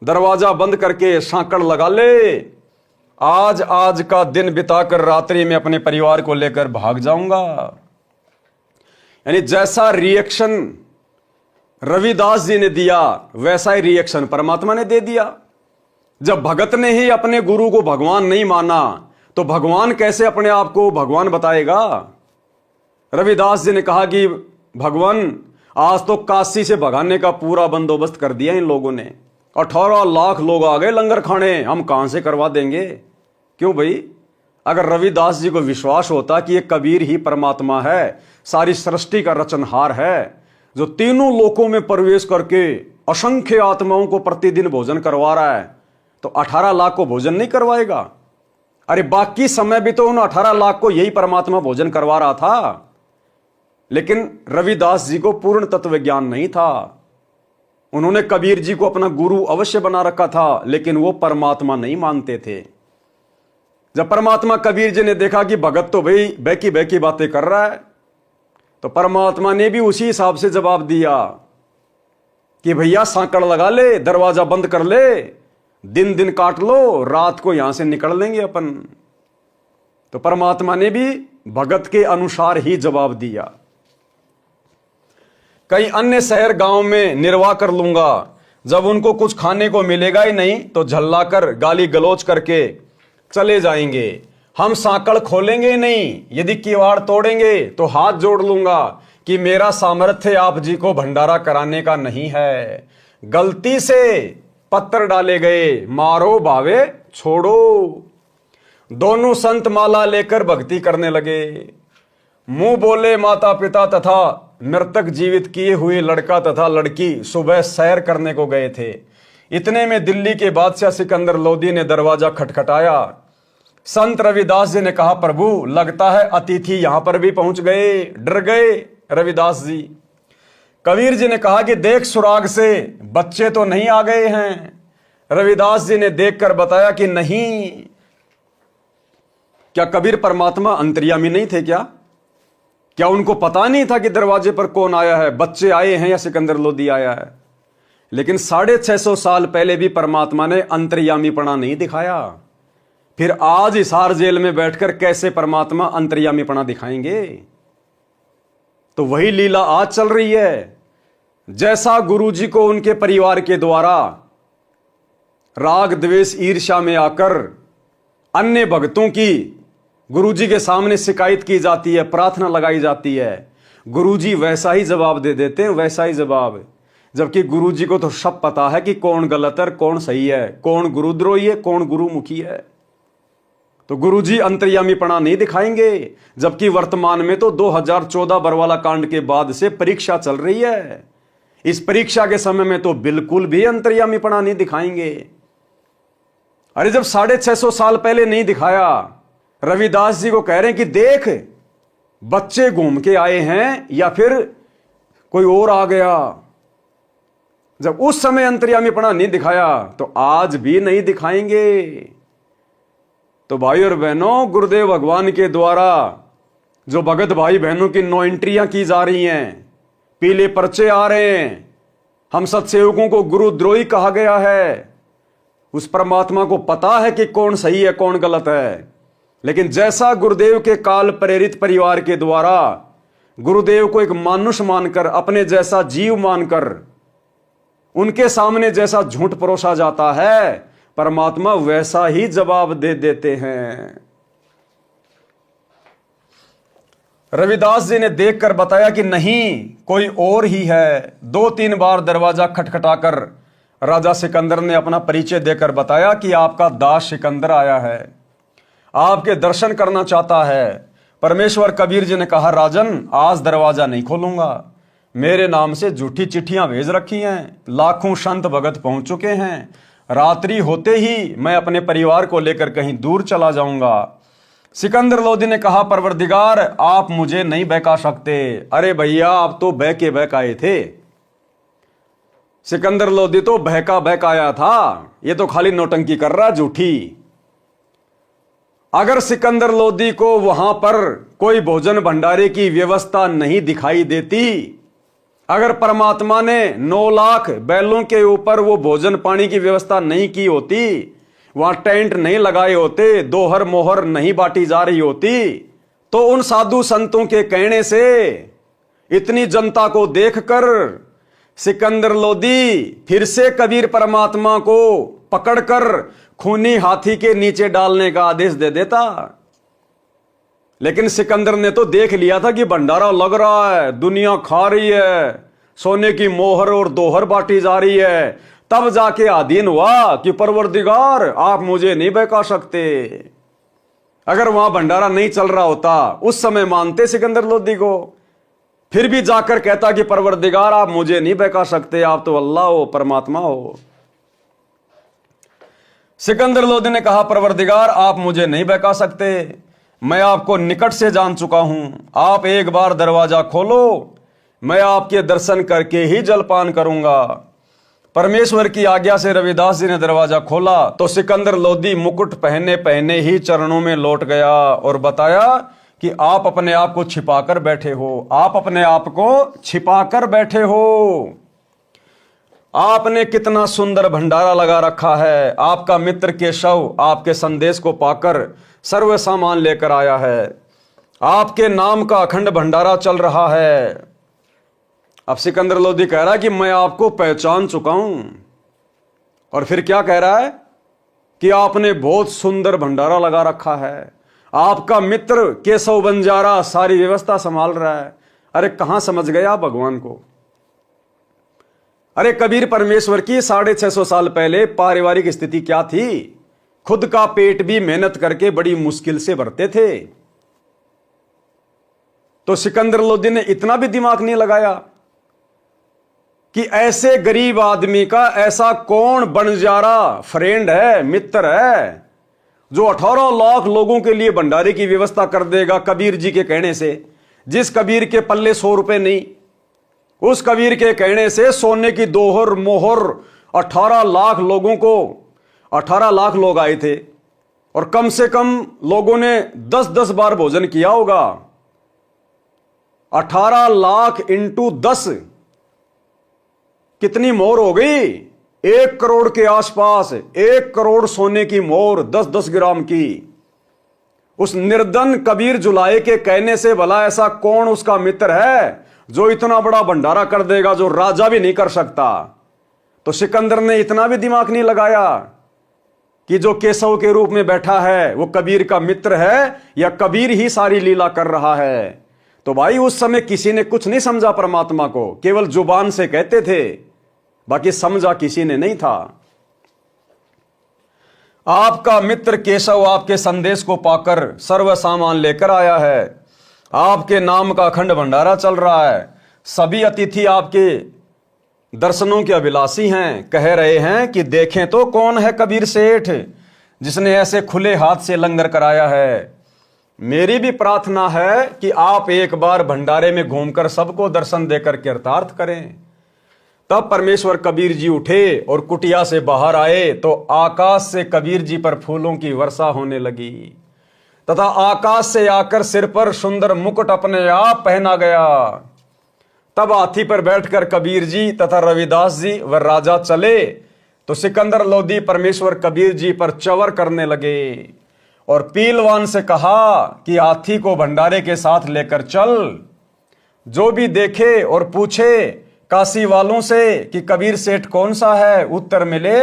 दरवाजा बंद करके सांकड़ लगा ले। आज का दिन बिताकर रात्रि में अपने परिवार को लेकर भाग जाऊंगा। यानी जैसा रिएक्शन रविदास जी ने दिया, वैसा ही रिएक्शन परमात्मा ने दे दिया। जब भगत ने ही अपने गुरु को भगवान नहीं माना, तो भगवान कैसे अपने आप को भगवान बताएगा। रविदास जी ने कहा कि भगवान, आज तो काशी से भगाने का पूरा बंदोबस्त कर दिया इन लोगों ने। 18 लाख लोग आ गए लंगर खाने, हम कहां से करवा देंगे। क्यों भाई, अगर रविदास जी को विश्वास होता कि ये कबीर ही परमात्मा है, सारी सृष्टि का रचनहार है, जो तीनों लोकों में प्रवेश करके असंख्य आत्माओं को प्रतिदिन भोजन करवा रहा है, तो 18 लाख को भोजन नहीं करवाएगा। अरे बाकी समय भी तो उन 18 लाख को यही परमात्मा भोजन करवा रहा था। लेकिन रविदास जी को पूर्ण तत्व ज्ञान नहीं था। उन्होंने कबीर जी को अपना गुरु अवश्य बना रखा था, लेकिन वो परमात्मा नहीं मानते थे। जब परमात्मा कबीर जी ने देखा कि भगत तो भाई बैकी बैकी बातें कर रहा है, तो परमात्मा ने भी उसी हिसाब से जवाब दिया कि भैया सांकड़ लगा ले, दरवाजा बंद कर ले, दिन दिन काट लो, रात को यहां से निकल लेंगे अपन। तो परमात्मा ने भी भगत के अनुसार ही जवाब दिया। कई अन्य शहर गांव में निर्वाह कर लूंगा। जब उनको कुछ खाने को मिलेगा ही नहीं, तो झल्लाकर गाली गलौज करके चले जाएंगे। हम सांकड़ खोलेंगे ही नहीं, यदि किवाड़ तोड़ेंगे तो हाथ जोड़ लूंगा कि मेरा सामर्थ्य आप जी को भंडारा कराने का नहीं है। गलती से पत्थर डाले गए, मारो भावे छोड़ो। दोनों संत माला लेकर भक्ति करने लगे। मुंह बोले माता पिता तथा मृतक जीवित किए हुए लड़का तथा लड़की सुबह सैर करने को गए थे। इतने में दिल्ली के बादशाह सिकंदर लोदी ने दरवाजा खटखटाया। संत रविदास जी ने कहा, प्रभु लगता है अतिथि यहां पर भी पहुंच गए। डर गए रविदास जी। कबीर जी ने कहा कि देख सुराग से, बच्चे तो नहीं आ गए हैं। रविदास जी ने देखकर बताया कि नहीं। क्या कबीर परमात्मा अंतर्यामी नहीं थे क्या? क्या उनको पता नहीं था कि दरवाजे पर कौन आया है, बच्चे आए हैं या सिकंदर लोदी आया है? लेकिन 650 साल पहले भी परमात्मा ने अंतर्यामीपना नहीं दिखाया। फिर आज हिसार जेल में बैठकर कैसे परमात्मा अंतर्यामीपना दिखाएंगे? तो वही लीला आज चल रही है। जैसा गुरुजी को उनके परिवार के द्वारा राग द्वेष ईर्ष्या में आकर अन्य भक्तों की गुरुजी के सामने शिकायत की जाती है, प्रार्थना लगाई जाती है, गुरुजी वैसा ही जवाब दे देते हैं, वैसा ही जवाब। जबकि गुरुजी को तो सब पता है कि कौन गलत है, कौन सही है, कौन गुरुद्रोही है, कौन गुरुमुखी है। तो गुरुजी अंतर्यामीपना नहीं दिखाएंगे, जबकि वर्तमान में तो 2014 बरवाला कांड के बाद से परीक्षा चल रही है। इस परीक्षा के समय में तो बिल्कुल भी अंतर्यामीपना नहीं दिखाएंगे। अरे जब 650 साल पहले नहीं दिखाया, रविदास जी को कह रहे हैं कि देख बच्चे घूम के आए हैं या फिर कोई और आ गया। जब उस समय अंतर्यामीपना नहीं दिखाया तो आज भी नहीं दिखाएंगे। तो भाई और बहनों, गुरुदेव भगवान के द्वारा जो भगत भाई बहनों की 9 एंट्रियां की जा रही हैं, पीले पर्चे आ रहे हैं, हम सत्सेवकों को गुरुद्रोही कहा गया है। उस परमात्मा को पता है कि कौन सही है कौन गलत है, लेकिन जैसा गुरुदेव के काल प्रेरित परिवार के द्वारा गुरुदेव को एक मानुष मानकर, अपने जैसा जीव मानकर उनके सामने जैसा झूठ परोसा जाता है, परमात्मा वैसा ही जवाब दे देते हैं। रविदास जी ने देखकर बताया कि नहीं, कोई और ही है। 2-3 बार दरवाजा खटखटाकर राजा सिकंदर ने अपना परिचय देकर बताया कि आपका दास सिकंदर आया है, आपके दर्शन करना चाहता है। परमेश्वर कबीर जी ने कहा, राजन आज दरवाजा नहीं खोलूंगा, मेरे नाम से झूठी चिट्ठियां भेज रखी हैं, लाखों संत भगत पहुंच चुके हैं, रात्रि होते ही मैं अपने परिवार को लेकर कहीं दूर चला जाऊंगा। सिकंदर लोदी ने कहा, परवरदिगार आप मुझे नहीं बहका सकते। अरे भैया, आप तो बह के बहकाए थे। सिकंदर लोदी तो बहकाया था, ये तो खाली नौटंकी कर रहा झूठी। अगर सिकंदर लोदी को वहां पर कोई भोजन भंडारे की व्यवस्था नहीं दिखाई देती, अगर परमात्मा ने 9 लाख बैलों के ऊपर वो भोजन पानी की व्यवस्था नहीं की होती, वहां टेंट नहीं लगाए होते, दोहर मोहर नहीं बांटी जा रही होती, तो उन साधु संतों के कहने से इतनी जनता को देखकर सिकंदर लोदी फिर से कबीर परमात्मा को पकड़कर खूनी हाथी के नीचे डालने का आदेश दे देता। लेकिन सिकंदर ने तो देख लिया था कि भंडारा लग रहा है, दुनिया खा रही है, सोने की मोहर और दोहर बांटी जा रही है, तब जाके आधीन हुआ कि परवरदिगार आप मुझे नहीं बहका सकते। अगर वहां भंडारा नहीं चल रहा होता, उस समय मानते सिकंदर लोदी को, फिर भी जाकर कहता कि परवरदिगार आप मुझे नहीं बहका सकते, आप तो अल्लाह हो, परमात्मा हो। सिकंदर लोदी ने कहा, परवरदिगार आप मुझे नहीं बहका सकते, मैं आपको निकट से जान चुका हूं, आप एक बार दरवाजा खोलो, मैं आपके दर्शन करके ही जलपान करूंगा। परमेश्वर की आज्ञा से रविदास जी ने दरवाजा खोला तो सिकंदर लोदी मुकुट पहने पहने ही चरणों में लौट गया और बताया कि आप अपने आप को छिपाकर बैठे हो, आप अपने आप को छिपाकर बैठे हो। आपने कितना सुंदर भंडारा लगा रखा है। आपका मित्र केशव आपके संदेश को पाकर सर्व सामान लेकर आया है, आपके नाम का अखंड भंडारा चल रहा है। अब सिकंदर लोदी कह रहा है कि मैं आपको पहचान चुका हूं, और फिर क्या कह रहा है कि आपने बहुत सुंदर भंडारा लगा रखा है, आपका मित्र केशव बंजारा सारी व्यवस्था संभाल रहा है। अरे कहां समझ गया भगवान को। अरे कबीर परमेश्वर की 650 साल पहले पारिवारिक स्थिति क्या थी, खुद का पेट भी मेहनत करके बड़ी मुश्किल से भरते थे। तो सिकंदर लोदी ने इतना भी दिमाग नहीं लगाया कि ऐसे गरीब आदमी का ऐसा कौन बंजारा फ्रेंड है, मित्र है, जो 18 लाख लोगों के लिए भंडारे की व्यवस्था कर देगा कबीर जी के कहने से। जिस कबीर के पल्ले 100 रुपए नहीं, उस कबीर के कहने से सोने की दोहर मोहर 18 लाख लोगों को, 18 लाख लोग आए थे और कम से कम लोगों ने 10-10 बार भोजन किया होगा। 18 लाख इंटू 10 कितनी मोहर हो गई? 1 करोड़ के आसपास। 1 करोड़ सोने की मोहर 10-10 ग्राम की। उस निर्धन कबीर जुलाहे के कहने से भला ऐसा कौन उसका मित्र है जो इतना बड़ा भंडारा कर देगा, जो राजा भी नहीं कर सकता। तो सिकंदर ने इतना भी दिमाग नहीं लगाया कि जो केशव के रूप में बैठा है वो कबीर का मित्र है या कबीर ही सारी लीला कर रहा है। तो भाई उस समय किसी ने कुछ नहीं समझा परमात्मा को, केवल जुबान से कहते थे, बाकी समझा किसी ने नहीं था। आपका मित्र केशव आपके संदेश को पाकर सर्व सामान लेकर आया है। आपके नाम का अखंड भंडारा चल रहा है। सभी अतिथि आपके दर्शनों के अभिलाषी हैं। कह रहे हैं कि देखें तो कौन है कबीर सेठ जिसने ऐसे खुले हाथ से लंगर कराया है। मेरी भी प्रार्थना है कि आप एक बार भंडारे में घूमकर सबको दर्शन देकर कृतार्थ करें। तब परमेश्वर कबीर जी उठे और कुटिया से बाहर आए तो आकाश से कबीर जी पर फूलों की वर्षा होने लगी तथा आकाश से आकर सिर पर सुंदर मुकुट अपने आप पहना गया। तब हाथी पर बैठकर कबीर जी तथा रविदास जी व राजा चले तो सिकंदर लोधी परमेश्वर कबीर जी पर चवर करने लगे और पीलवान से कहा कि हाथी को भंडारे के साथ लेकर चल। जो भी देखे और पूछे काशी वालों से कि कबीर सेठ कौन सा है, उत्तर मिले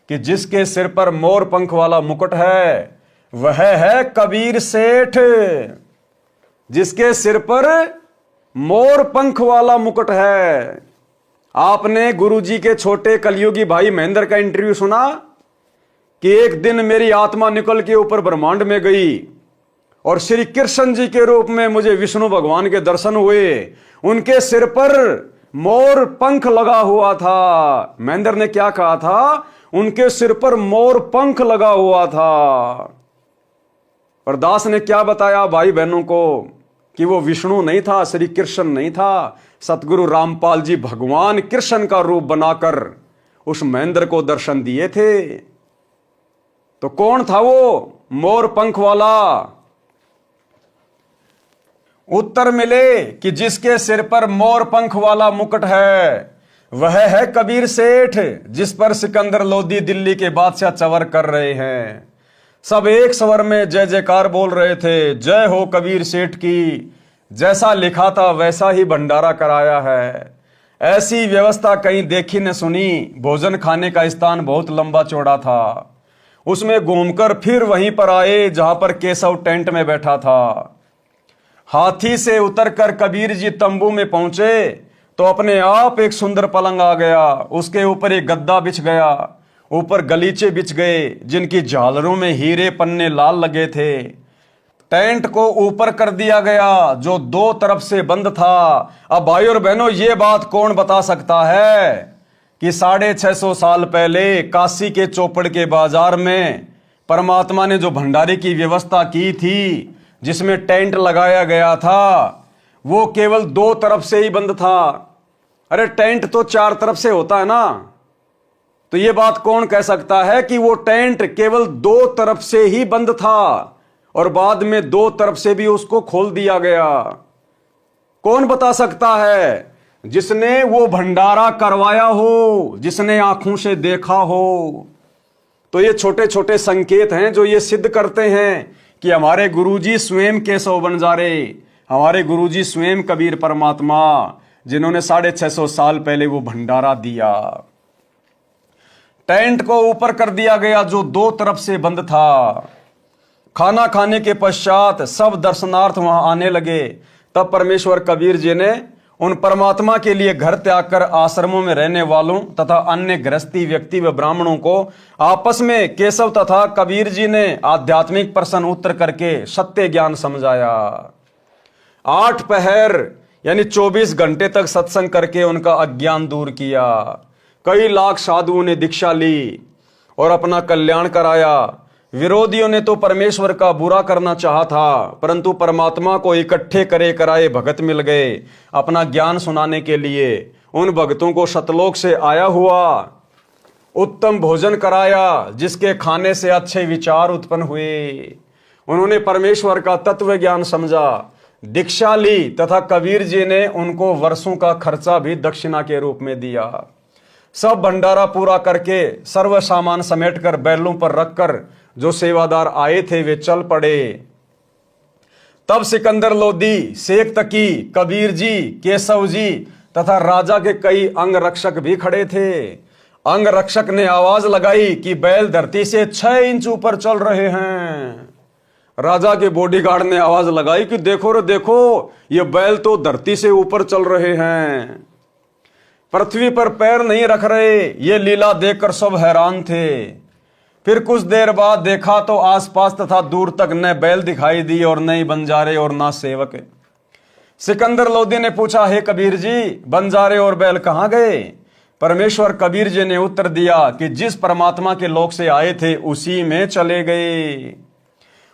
कि जिसके सिर पर मोर पंख वाला मुकुट है वह है कबीर सेठ। जिसके सिर पर मोर पंख वाला मुकुट है। आपने गुरुजी के छोटे कलयुगी भाई महेंद्र का इंटरव्यू सुना कि एक दिन मेरी आत्मा निकल के ऊपर ब्रह्मांड में गई और श्री कृष्ण जी के रूप में मुझे विष्णु भगवान के दर्शन हुए। उनके सिर पर मोर पंख लगा हुआ था। महेंद्र ने क्या कहा था? उनके सिर पर मोर पंख लगा हुआ था। और दास ने क्या बताया भाई बहनों को कि वो विष्णु नहीं था, श्री कृष्ण नहीं था। सतगुरु रामपाल जी भगवान कृष्ण का रूप बनाकर उस महेंद्र को दर्शन दिए थे। तो कौन था वो मोर पंख वाला? उत्तर मिले कि जिसके सिर पर मोर पंख वाला मुकुट है वह है कबीर सेठ, जिस पर सिकंदर लोधी दिल्ली के बादशाह चवर कर रहे हैं। सब एक स्वर में जय जयकार बोल रहे थे, जय हो कबीर सेठ की। जैसा लिखा था वैसा ही भंडारा कराया है। ऐसी व्यवस्था कहीं देखी न सुनी। भोजन खाने का स्थान बहुत लंबा चौड़ा था। उसमें घूमकर फिर वहीं पर आए जहां पर केशव टेंट में बैठा था। हाथी से उतरकर कबीर जी तंबू में पहुंचे तो अपने आप एक सुंदर पलंग आ गया। उसके ऊपर एक गद्दा बिछ गया, ऊपर गलीचे बिछ गए जिनकी झालरों में हीरे पन्ने लाल लगे थे। टेंट को ऊपर कर दिया गया जो दो तरफ से बंद था। अब भाई और बहनों, ये बात कौन बता सकता है कि 650 साल पहले काशी के चौपड़ के बाजार में परमात्मा ने जो भंडारे की व्यवस्था की थी, जिसमें टेंट लगाया गया था, वो केवल दो तरफ से ही बंद था। अरे टेंट तो चार तरफ से होता है ना। तो ये बात कौन कह सकता है कि वो टेंट केवल दो तरफ से ही बंद था और बाद में दो तरफ से भी उसको खोल दिया गया? कौन बता सकता है? जिसने वो भंडारा करवाया हो, जिसने आंखों से देखा हो। तो ये छोटे छोटे संकेत हैं जो ये सिद्ध करते हैं कि हमारे गुरुजी स्वयं केशव बंजारे, हमारे गुरुजी स्वयं कबीर परमात्मा, जिन्होंने 650 साल पहले वो भंडारा दिया। टेंट को ऊपर कर दिया गया जो दो तरफ से बंद था। खाना खाने के पश्चात सब दर्शनार्थ वहां आने लगे। तब परमेश्वर कबीर जी ने उन परमात्मा के लिए घर त्याग कर आश्रमों में रहने वालों तथा अन्य गृहस्थी व्यक्ति व ब्राह्मणों को आपस में केशव तथा कबीर जी ने आध्यात्मिक प्रश्न उत्तर करके सत्य ज्ञान समझाया। 8 पहर यानी 24 घंटे तक सत्संग करके उनका अज्ञान दूर किया। कई लाख साधुओं ने दीक्षा ली और अपना कल्याण कराया। विरोधियों ने तो परमेश्वर का बुरा करना चाहा था, परंतु परमात्मा को इकट्ठे करे कराए भगत मिल गए अपना ज्ञान सुनाने के लिए। उन भक्तों को सतलोक से आया हुआ उत्तम भोजन कराया, जिसके खाने से अच्छे विचार उत्पन्न हुए। उन्होंने परमेश्वर का तत्व ज्ञान समझा, दीक्षा ली तथा कबीर जी ने उनको वर्षों का खर्चा भी दक्षिणा के रूप में दिया। सब भंडारा पूरा करके सर्व सामान समेटकर बैलों पर रखकर जो सेवादार आए थे वे चल पड़े। तब सिकंदर लोधी, शेख तकी, कबीर जी, केशव जी तथा राजा के कई अंग रक्षक भी खड़े थे। अंग रक्षक ने आवाज लगाई कि बैल धरती से 6 इंच ऊपर चल रहे हैं। राजा के बॉडीगार्ड ने आवाज लगाई कि देखो रे देखो, ये बैल तो धरती से ऊपर चल रहे हैं, पृथ्वी पर पैर नहीं रख रहे। ये लीला देखकर सब हैरान थे। फिर कुछ देर बाद देखा तो आसपास तथा दूर तक न बैल दिखाई दी और न ही बंजारे और ना सेवक। सिकंदर लोदी ने पूछा, हे कबीर जी, बंजारे और बैल कहाँ गए? परमेश्वर कबीर जी ने उत्तर दिया कि जिस परमात्मा के लोक से आए थे उसी में चले गए।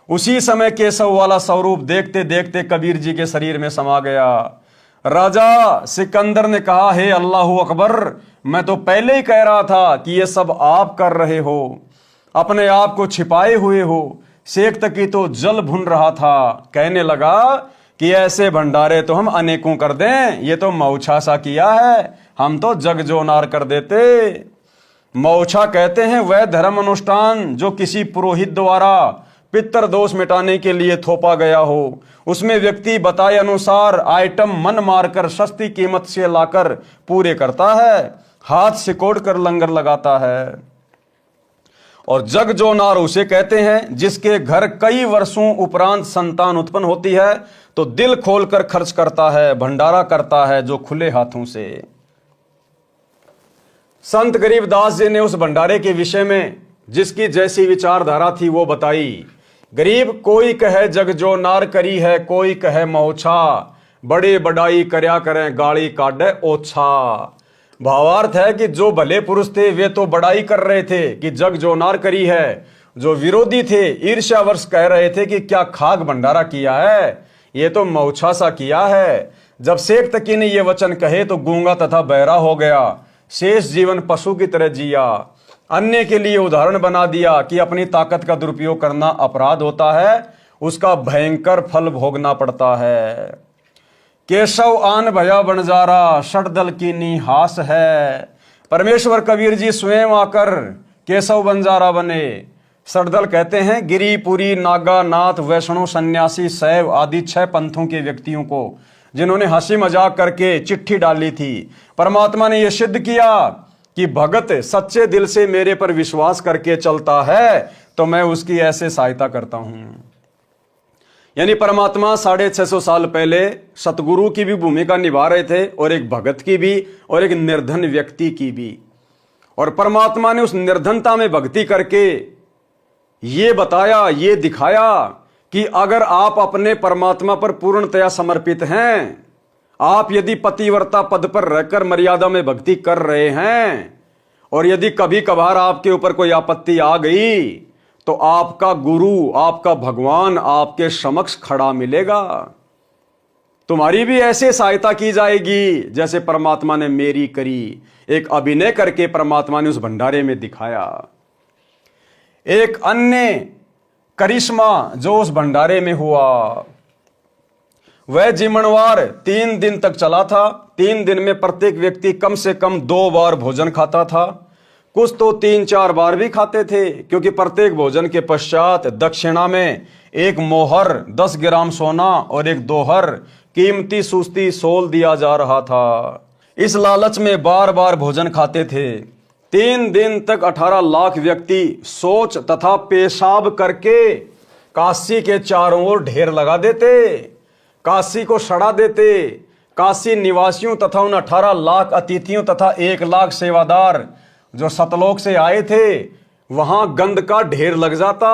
उसी समय केशव वाला स्वरूप देखते देखते कबीर जी के शरीर में समा गया। राजा सिकंदर ने कहा, हे अल्लाहू अकबर, मैं तो पहले ही कह रहा था कि ये सब आप कर रहे हो, अपने आप को छिपाए हुए हो। शेख तकी तो जल भुन रहा था, कहने लगा कि ऐसे भंडारे तो हम अनेकों कर दें, ये तो मौछा सा किया है, हम तो जग जोनार कर देते। मौछा कहते हैं वह धर्म अनुष्ठान जो किसी पुरोहित द्वारा पितर दोष मिटाने के लिए थोपा गया हो। उसमें व्यक्ति बताए अनुसार आइटम मन मारकर सस्ती कीमत से लाकर पूरे करता है, हाथ सिकोड़ कर लंगर लगाता है। और जग जोनार उसे कहते हैं जिसके घर कई वर्षों उपरांत संतान उत्पन्न होती है तो दिल खोलकर खर्च करता है, भंडारा करता है जो खुले हाथों से। संत गरीबदास जी ने उस भंडारे के विषय में जिसकी जैसी विचारधारा थी वो बताई। गरीब कोई कहे जग जो नार करी है, कोई कहे मौछा, बड़े बड़ाई करया करें गाड़ी काटे ओछा। भावार्थ है कि जो भले पुरुष थे वे तो बड़ाई कर रहे थे कि जग जो नार करी है, जो विरोधी थे ईर्ष्यावश कह रहे थे कि क्या खाक भंडारा किया है, ये तो मौछा सा किया है। जब शेख तकी ने ये वचन कहे तो गूंगा तथा बहरा हो गया, शेष जीवन पशु की तरह जिया। अन्य के लिए उदाहरण बना दिया कि अपनी ताकत का दुरुपयोग करना अपराध होता है, उसका भयंकर फल भोगना पड़ता है। केशव आन भया बंजारा, षटदल की निहास है। परमेश्वर कबीर जी स्वयं आकर केशव बंजारा बने। षटदल कहते हैं गिरिपुरी, नागा, नाथ, वैष्णव, सन्यासी, शैव आदि 6 पंथों के व्यक्तियों को जिन्होंने हंसी मजाक करके चिट्ठी डाली थी। परमात्मा ने यह सिद्ध किया कि भगत सच्चे दिल से मेरे पर विश्वास करके चलता है तो मैं उसकी ऐसे सहायता करता हूं। यानी परमात्मा 650 साल पहले सतगुरु की भी भूमिका निभा रहे थे और एक भगत की भी और एक निर्धन व्यक्ति की भी। और परमात्मा ने उस निर्धनता में भक्ति करके ये बताया, ये दिखाया कि अगर आप अपने परमात्मा पर पूर्णतया समर्पित हैं, आप यदि पतिव्रता पद पर रहकर मर्यादा में भक्ति कर रहे हैं और यदि कभी कभार आपके ऊपर कोई आपत्ति आ गई तो आपका गुरु, आपका भगवान आपके समक्ष खड़ा मिलेगा। तुम्हारी भी ऐसे सहायता की जाएगी जैसे परमात्मा ने मेरी करी। एक अभिनय करके परमात्मा ने उस भंडारे में दिखाया। एक अन्य करिश्मा जो उस भंडारे में हुआ, वह जिमणवार 3 दिन तक चला था। 3 दिन में प्रत्येक व्यक्ति कम से कम 2 बार भोजन खाता था, कुछ तो 3-4 बार भी खाते थे, क्योंकि प्रत्येक भोजन के पश्चात दक्षिणा में 1 मोहर 10 ग्राम सोना और 1 दोहर कीमती सुस्ती सोल दिया जा रहा था। इस लालच में बार बार भोजन खाते थे। 3 दिन तक 18 लाख व्यक्ति शौच तथा पेशाब करके काशी के चारों ओर ढेर लगा देते, काशी को सड़ा देते। काशी निवासियों तथा उन 18 लाख अतिथियों तथा 1 लाख सेवादार जो सतलोक से आए थे, वहां गंध का ढेर लग जाता,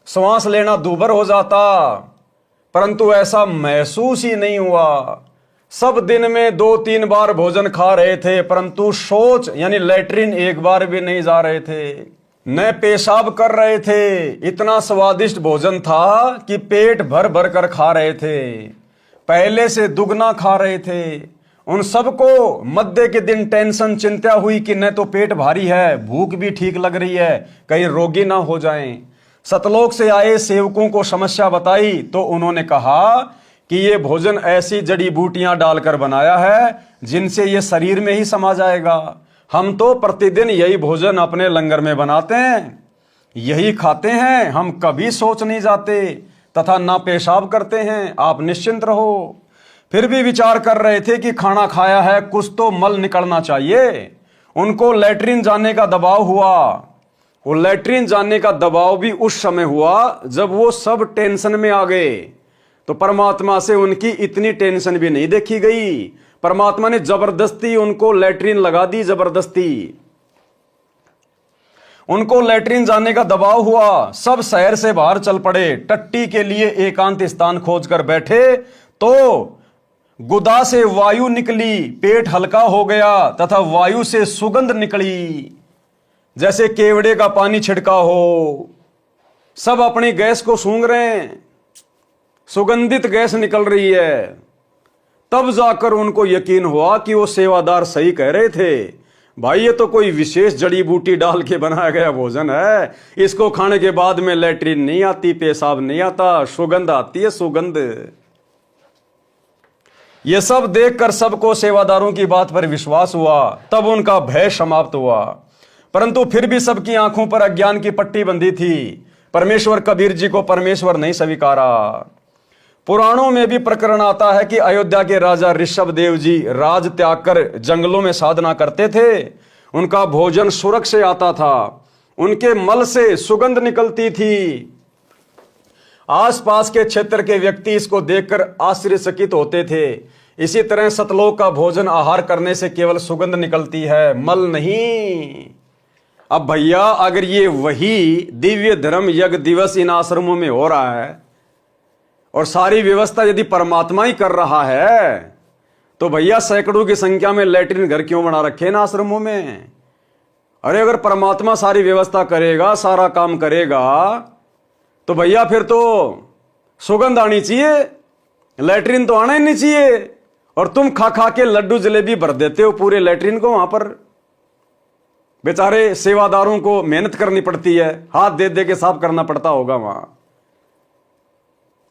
श्वास लेना दूभर हो जाता, परंतु ऐसा महसूस ही नहीं हुआ। सब दिन में 2-3 बार भोजन खा रहे थे, परंतु शौच यानी लैट्रिन 1 बार भी नहीं जा रहे थे, न पेशाब कर रहे थे। इतना स्वादिष्ट भोजन था कि पेट भर भर कर खा रहे थे, पहले से दुगना खा रहे थे। उन सबको मध्य के दिन टेंशन, चिंता हुई कि न तो पेट भारी है, भूख भी ठीक लग रही है, कहीं रोगी ना हो जाएं। सतलोक से आए सेवकों को समस्या बताई तो उन्होंने कहा कि ये भोजन ऐसी जड़ी बूटियां डालकर बनाया है जिनसे ये शरीर में ही समा जाएगा। हम तो प्रतिदिन यही भोजन अपने लंगर में बनाते हैं, यही खाते हैं, हम कभी सोच नहीं जाते तथा ना पेशाब करते हैं, आप निश्चिंत रहो। फिर भी विचार कर रहे थे कि खाना खाया है, कुछ तो मल निकलना चाहिए। उनको लैट्रिन जाने का दबाव हुआ। वो लैट्रिन जाने का दबाव भी उस समय हुआ जब वो सब टेंशन में आ गए। तो परमात्मा से उनकी इतनी टेंशन भी नहीं देखी गई। परमात्मा ने जबरदस्ती उनको लैट्रिन लगा दी, जबरदस्ती। उनको लैट्रिन जाने का दबाव हुआ, सब शहर से बाहर चल पड़े, टट्टी के लिए एकांत स्थान खोजकर बैठे तो गुदा से वायु निकली, पेट हल्का हो गया तथा वायु से सुगंध निकली जैसे केवड़े का पानी छिड़का हो। सब अपनी गैस को सूंघ रहे हैं, सुगंधित गैस निकल रही है। तब जाकर उनको यकीन हुआ कि वो सेवादार सही कह रहे थे, भाई ये तो कोई विशेष जड़ी बूटी डाल के बनाया गया भोजन है, इसको खाने के बाद में लैट्रिन नहीं आती, पेशाब नहीं आता, सुगंध आती है, सुगंध। ये सब देखकर सबको सेवादारों की बात पर विश्वास हुआ, तब उनका भय समाप्त हुआ। परंतु फिर भी सबकी आंखों पर अज्ञान की पट्टी बंधी थी। परमेश्वर कबीर जी को परमेश्वर नहीं स्वीकारा। पुराणों में भी प्रकरण आता है कि अयोध्या के राजा ऋषभ देव जी राज त्याग कर जंगलों में साधना करते थे। उनका भोजन सुरख से आता था, उनके मल से सुगंध निकलती थी। आसपास के क्षेत्र के व्यक्ति इसको देखकर आश्चर्यचकित होते थे। इसी तरह सतलोक का भोजन आहार करने से केवल सुगंध निकलती है, मल नहीं। अब भैया अगर ये वही दिव्य धर्म यज्ञ दिवस इन आश्रमों में हो रहा है और सारी व्यवस्था यदि परमात्मा ही कर रहा है तो भैया सैकड़ों की संख्या में लैट्रिन घर क्यों बना रखे इन आश्रमों में? अरे अगर परमात्मा सारी व्यवस्था करेगा, सारा काम करेगा तो भैया फिर तो सुगंध आनी चाहिए, लैट्रिन तो आना ही नहीं चाहिए। और तुम खा खा के लड्डू जलेबी भर देते हो पूरे लैट्रिन को। वहां पर बेचारे सेवादारों को मेहनत करनी पड़ती है, हाथ दे दे के साफ करना पड़ता होगा वहां।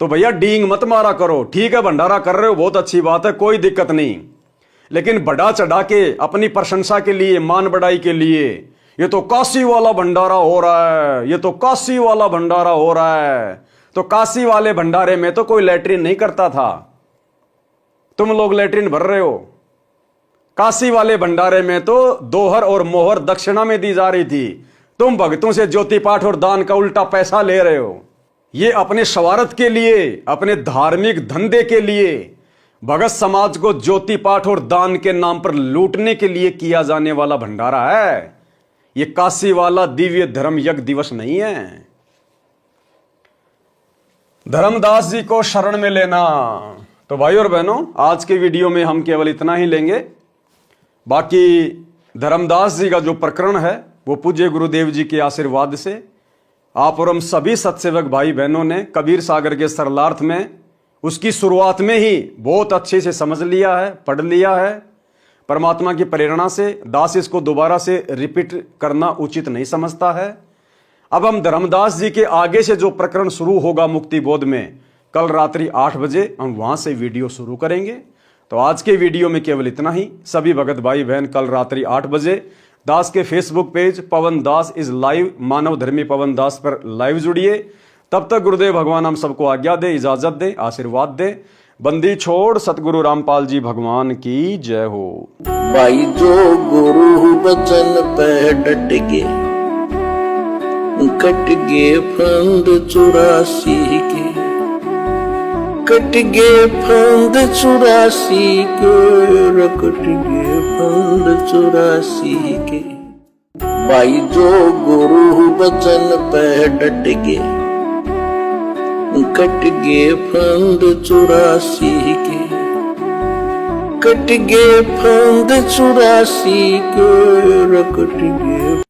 तो भैया डींग मत मारा करो। ठीक है भंडारा कर रहे हो, बहुत अच्छी बात है, कोई दिक्कत नहीं, लेकिन बढ़ा चढ़ा के अपनी प्रशंसा के लिए, मान बढ़ाई के लिए ये तो काशी वाला भंडारा हो रहा है, ये तो काशी वाला भंडारा हो रहा है। तो काशी वाले भंडारे में तो कोई लैट्रिन नहीं करता था, तुम लोग लैट्रिन भर रहे हो। काशी वाले भंडारे में तो दोहर और मोहर दक्षिणा में दी जा रही थी, तुम भक्तों से ज्योति पाठ और दान का उल्टा पैसा ले रहे हो। ये अपने स्वार्थ के लिए, अपने धार्मिक धंधे के लिए, भगत समाज को ज्योति पाठ और दान के नाम पर लूटने के लिए किया जाने वाला भंडारा है। ये काशी वाला दिव्य धर्म यज्ञ दिवस नहीं है। धर्मदास जी को शरण में लेना। तो भाई और बहनों, आज के वीडियो में हम केवल इतना ही लेंगे। बाकी धर्मदास जी का जो प्रकरण है वो पूज्य गुरुदेव जी के आशीर्वाद से आप और हम सभी सत्सेवक भाई बहनों ने कबीर सागर के सरलार्थ में उसकी शुरुआत में ही बहुत अच्छे से समझ लिया है, पढ़ लिया है। परमात्मा की प्रेरणा से दास इसको दोबारा से रिपीट करना उचित नहीं समझता है। अब हम धर्मदास जी के आगे से जो प्रकरण शुरू होगा मुक्ति बोध में, कल रात्रि 8 बजे हम वहां से वीडियो शुरू करेंगे। तो आज के वीडियो में केवल इतना ही। सभी भगत भाई बहन कल रात्रि 8 बजे दास के Facebook page Pawan Das is live, Manav Dharmi Pawan दास पर लाइव जुड़िए। तब तक गुरुदेव भगवान हम सबको आज्ञा दे, इजाजत दे, आशीर्वाद दे। बंदी छोड़ सतगुरु रामपाल जी भगवान की जय हो। भाई जो गुरु बचन पे डट के कट गे फंद 84 के, कट गे फंद 84 के, कट गे फंद 84 के। भाई जो गुरु बचन पे डट के कट गे फंद 84 के, कट गे फंद 84 के, कट गे